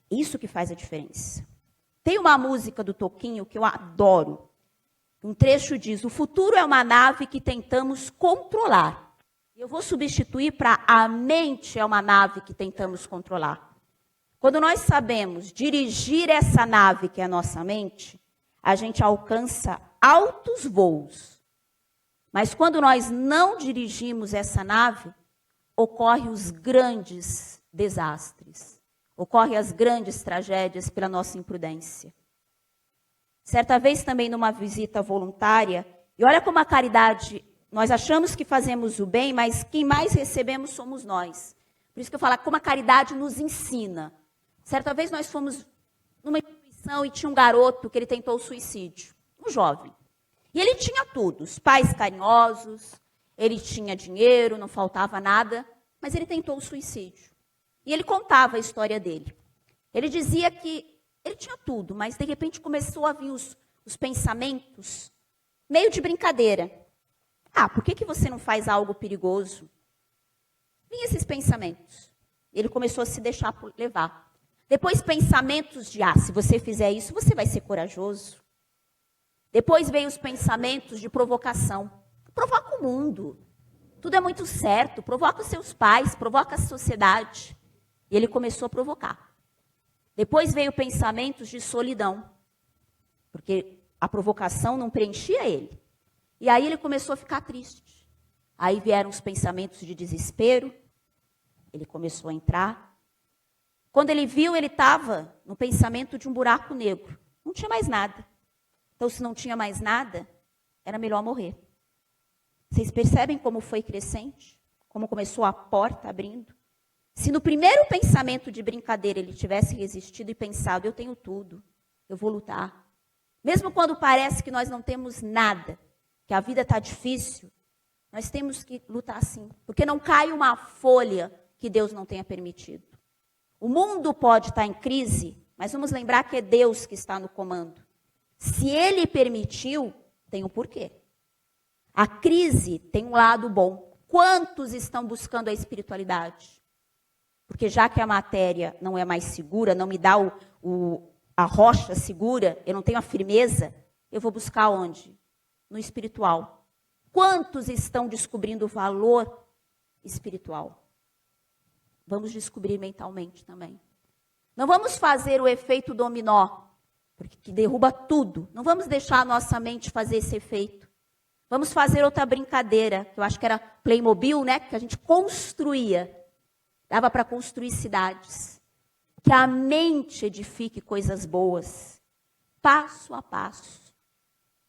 Isso que faz a diferença. Tem uma música do Toquinho que eu adoro. Um trecho diz, o futuro é uma nave que tentamos controlar. Eu vou substituir para a mente é uma nave que tentamos controlar. Quando nós sabemos dirigir essa nave que é a nossa mente, a gente alcança altos voos. Mas quando nós não dirigimos essa nave, ocorrem os grandes desastres. Ocorrem as grandes tragédias pela nossa imprudência. Certa vez também numa visita voluntária, e olha como a caridade, nós achamos que fazemos o bem, mas quem mais recebemos somos nós. Por isso que eu falo, como a caridade nos ensina. Certa vez nós fomos numa instituição e tinha um garoto que ele tentou o suicídio, um jovem. E ele tinha tudo, os pais carinhosos, ele tinha dinheiro, não faltava nada, mas ele tentou o suicídio. E ele contava a história dele. Ele dizia que ele tinha tudo, mas de repente começou a vir os pensamentos, meio de brincadeira. Ah, por que você não faz algo perigoso? Vinha esses pensamentos. Ele começou a se deixar levar. Depois pensamentos de, se você fizer isso, você vai ser corajoso. Depois veio os pensamentos de provocação. Provoca o mundo. Tudo é muito certo. Provoca os seus pais, provoca a sociedade. E ele começou a provocar. Depois veio pensamentos de solidão. Porque a provocação não preenchia ele. E aí ele começou a ficar triste. Aí vieram os pensamentos de desespero. Ele começou a entrar. Quando ele viu, ele estava no pensamento de um buraco negro. Não tinha mais nada. Então, se não tinha mais nada, era melhor morrer. Vocês percebem como foi crescente? Como começou a porta abrindo? Se no primeiro pensamento de brincadeira ele tivesse resistido e pensado, eu tenho tudo, eu vou lutar. Mesmo quando parece que nós não temos nada, que a vida está difícil, nós temos que lutar sim. Porque não cai uma folha que Deus não tenha permitido. O mundo pode estar em crise, mas vamos lembrar que é Deus que está no comando. Se Ele permitiu, tem um porquê. A crise tem um lado bom. Quantos estão buscando a espiritualidade? Porque já que a matéria não é mais segura, não me dá a rocha segura, eu não tenho a firmeza, eu vou buscar onde? No espiritual. Quantos estão descobrindo o valor espiritual? Vamos descobrir mentalmente também. Não vamos fazer o efeito dominó, porque que derruba tudo. Não vamos deixar a nossa mente fazer esse efeito. Vamos fazer outra brincadeira, que eu acho que era Playmobil, né? Que a gente construía. Dava para construir cidades. Que a mente edifique coisas boas. Passo a passo.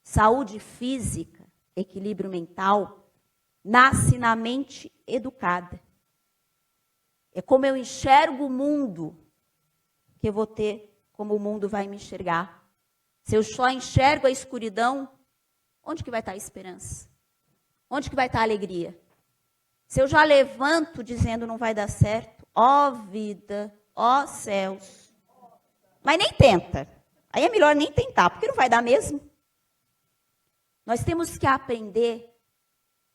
Saúde física, equilíbrio mental, nasce na mente educada. É como eu enxergo o mundo, que eu vou ter como o mundo vai me enxergar. Se eu só enxergo a escuridão, onde que vai estar a esperança? Onde que vai estar a alegria? Se eu já levanto dizendo não vai dar certo, ó vida, ó céus. Mas nem tenta. Aí é melhor nem tentar, porque não vai dar mesmo. Nós temos que aprender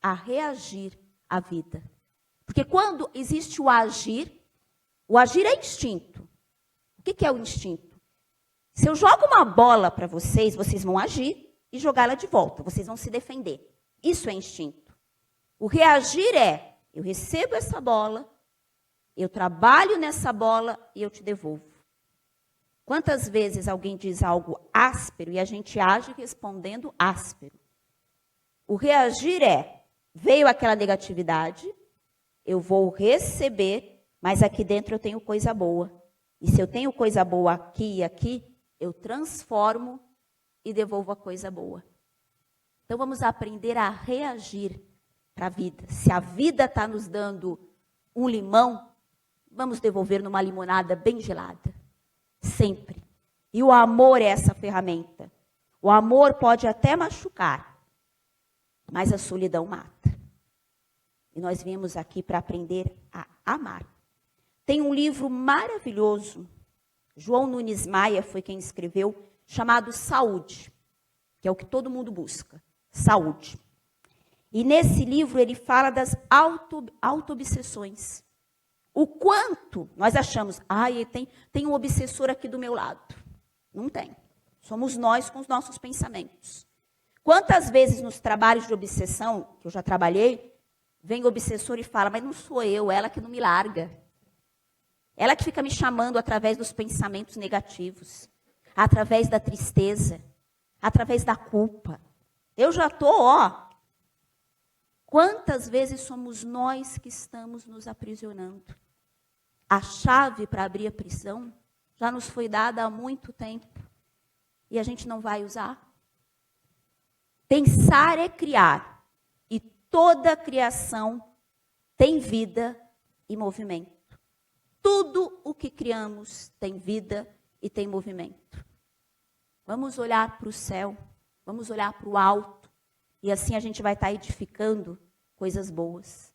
a reagir à vida. Porque quando existe o agir é instinto. O que é o instinto? Se eu jogo uma bola para vocês, vocês vão agir e jogá-la de volta. Vocês vão se defender. Isso é instinto. O reagir é, eu recebo essa bola, eu trabalho nessa bola e eu te devolvo. Quantas vezes alguém diz algo áspero e a gente age respondendo áspero? O reagir é, veio aquela negatividade, eu vou receber, mas aqui dentro eu tenho coisa boa. E se eu tenho coisa boa aqui e aqui, eu transformo e devolvo a coisa boa. Então vamos aprender a reagir para a vida. Se a vida está nos dando um limão, vamos devolver numa limonada bem gelada. Sempre. E o amor é essa ferramenta. O amor pode até machucar, mas a solidão mata. E nós viemos aqui para aprender a amar. Tem um livro maravilhoso, João Nunes Maia foi quem escreveu, chamado Saúde, que é o que todo mundo busca, saúde. E nesse livro ele fala das auto-obsessões. O quanto nós achamos, tem um obsessor aqui do meu lado. Não tem. Somos nós com os nossos pensamentos. Quantas vezes nos trabalhos de obsessão, que eu já trabalhei, vem o obsessor e fala, mas não sou eu, ela que não me larga. Ela que fica me chamando através dos pensamentos negativos, através da tristeza, através da culpa. Eu já estou, Quantas vezes somos nós que estamos nos aprisionando? A chave para abrir a prisão já nos foi dada há muito tempo e a gente não vai usar. Pensar é criar e toda criação tem vida e movimento. Tudo o que criamos tem vida e tem movimento. Vamos olhar para o céu, vamos olhar para o alto e assim a gente vai estar edificando coisas boas.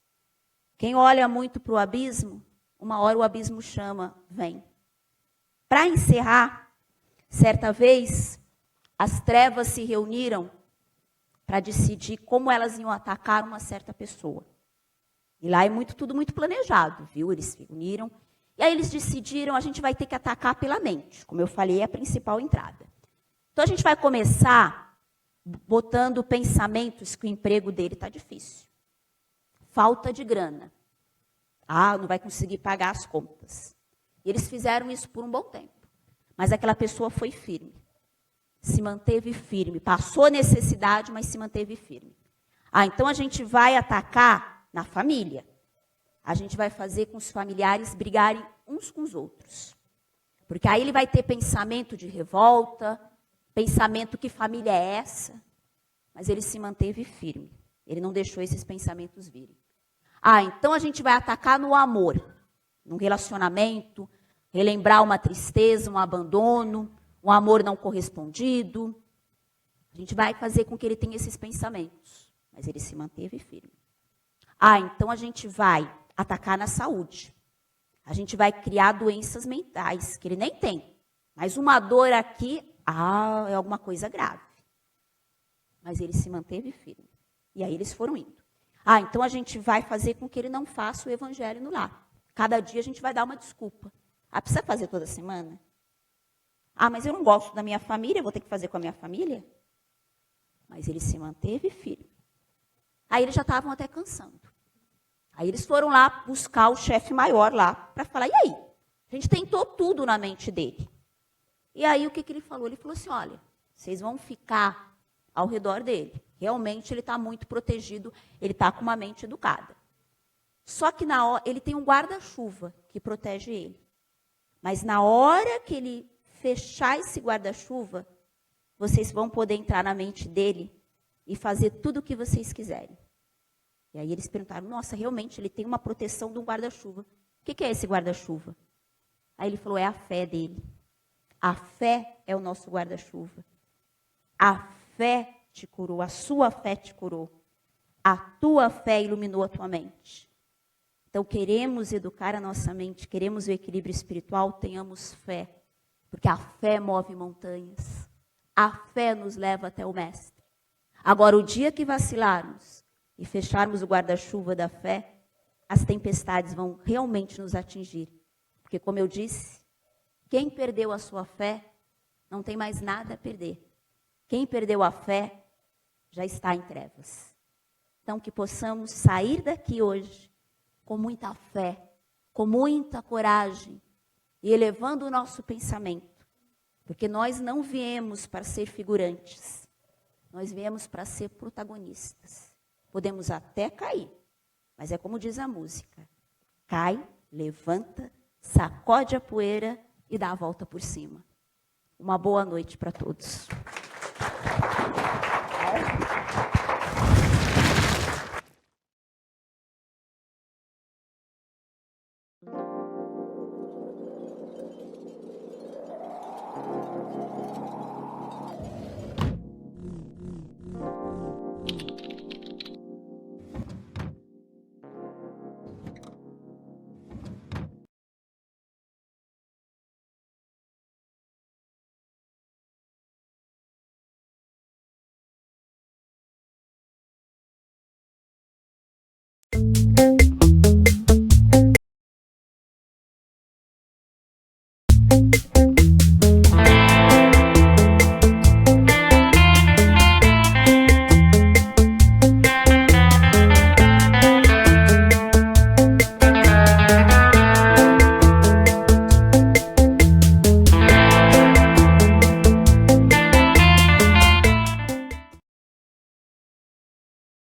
Quem olha muito para o abismo, uma hora o abismo chama, vem. Para encerrar, certa vez, as trevas se reuniram para decidir como elas iam atacar uma certa pessoa. E lá é tudo muito planejado, viu? Eles se reuniram. E aí eles decidiram, a gente vai ter que atacar pela mente. Como eu falei, é a principal entrada. Então a gente vai começar botando pensamentos que o emprego dele está difícil. Falta de grana. Não vai conseguir pagar as contas. E eles fizeram isso por um bom tempo. Mas aquela pessoa foi firme. Se manteve firme. Passou necessidade, mas se manteve firme. Então a gente vai atacar na família. A gente vai fazer com os familiares brigarem uns com os outros. Porque aí ele vai ter pensamento de revolta, pensamento que família é essa. Mas ele se manteve firme. Ele não deixou esses pensamentos virem. Então a gente vai atacar no amor. No relacionamento, relembrar uma tristeza, um abandono, um amor não correspondido. A gente vai fazer com que ele tenha esses pensamentos. Mas ele se manteve firme. Então a gente vai atacar na saúde. A gente vai criar doenças mentais, que ele nem tem. Mas uma dor aqui, é alguma coisa grave. Mas ele se manteve firme. E aí eles foram indo. Ah, então a gente vai fazer com que ele não faça o evangelho no lar. Cada dia a gente vai dar uma desculpa. Ah, precisa fazer toda semana? Ah, mas eu não gosto da minha família, eu vou ter que fazer com a minha família? Mas ele se manteve firme. Aí eles já estavam até cansando. Aí eles foram lá buscar o chefe maior lá para falar, e aí? A gente tentou tudo na mente dele. E aí o que ele falou? Ele falou assim, olha, vocês vão ficar ao redor dele. Realmente ele está muito protegido, ele está com uma mente educada. Só que ele tem um guarda-chuva que protege ele. Mas na hora que ele fechar esse guarda-chuva, vocês vão poder entrar na mente dele e fazer tudo o que vocês quiserem. E aí eles perguntaram, nossa, realmente ele tem uma proteção de um guarda-chuva. O que é esse guarda-chuva? Aí ele falou, é a fé dele. A fé é o nosso guarda-chuva. A fé te curou, a sua fé te curou. A tua fé iluminou a tua mente. Então, queremos educar a nossa mente, queremos o equilíbrio espiritual, tenhamos fé. Porque a fé move montanhas. A fé nos leva até o Mestre. Agora, o dia que vacilarmos e fecharmos o guarda-chuva da fé, as tempestades vão realmente nos atingir. Porque, como eu disse, quem perdeu a sua fé não tem mais nada a perder. Quem perdeu a fé já está em trevas. Então, que possamos sair daqui hoje com muita fé, com muita coragem e elevando o nosso pensamento. Porque nós não viemos para ser figurantes, nós viemos para ser protagonistas. Podemos até cair, mas é como diz a música: cai, levanta, sacode a poeira e dá a volta por cima. Uma boa noite para todos.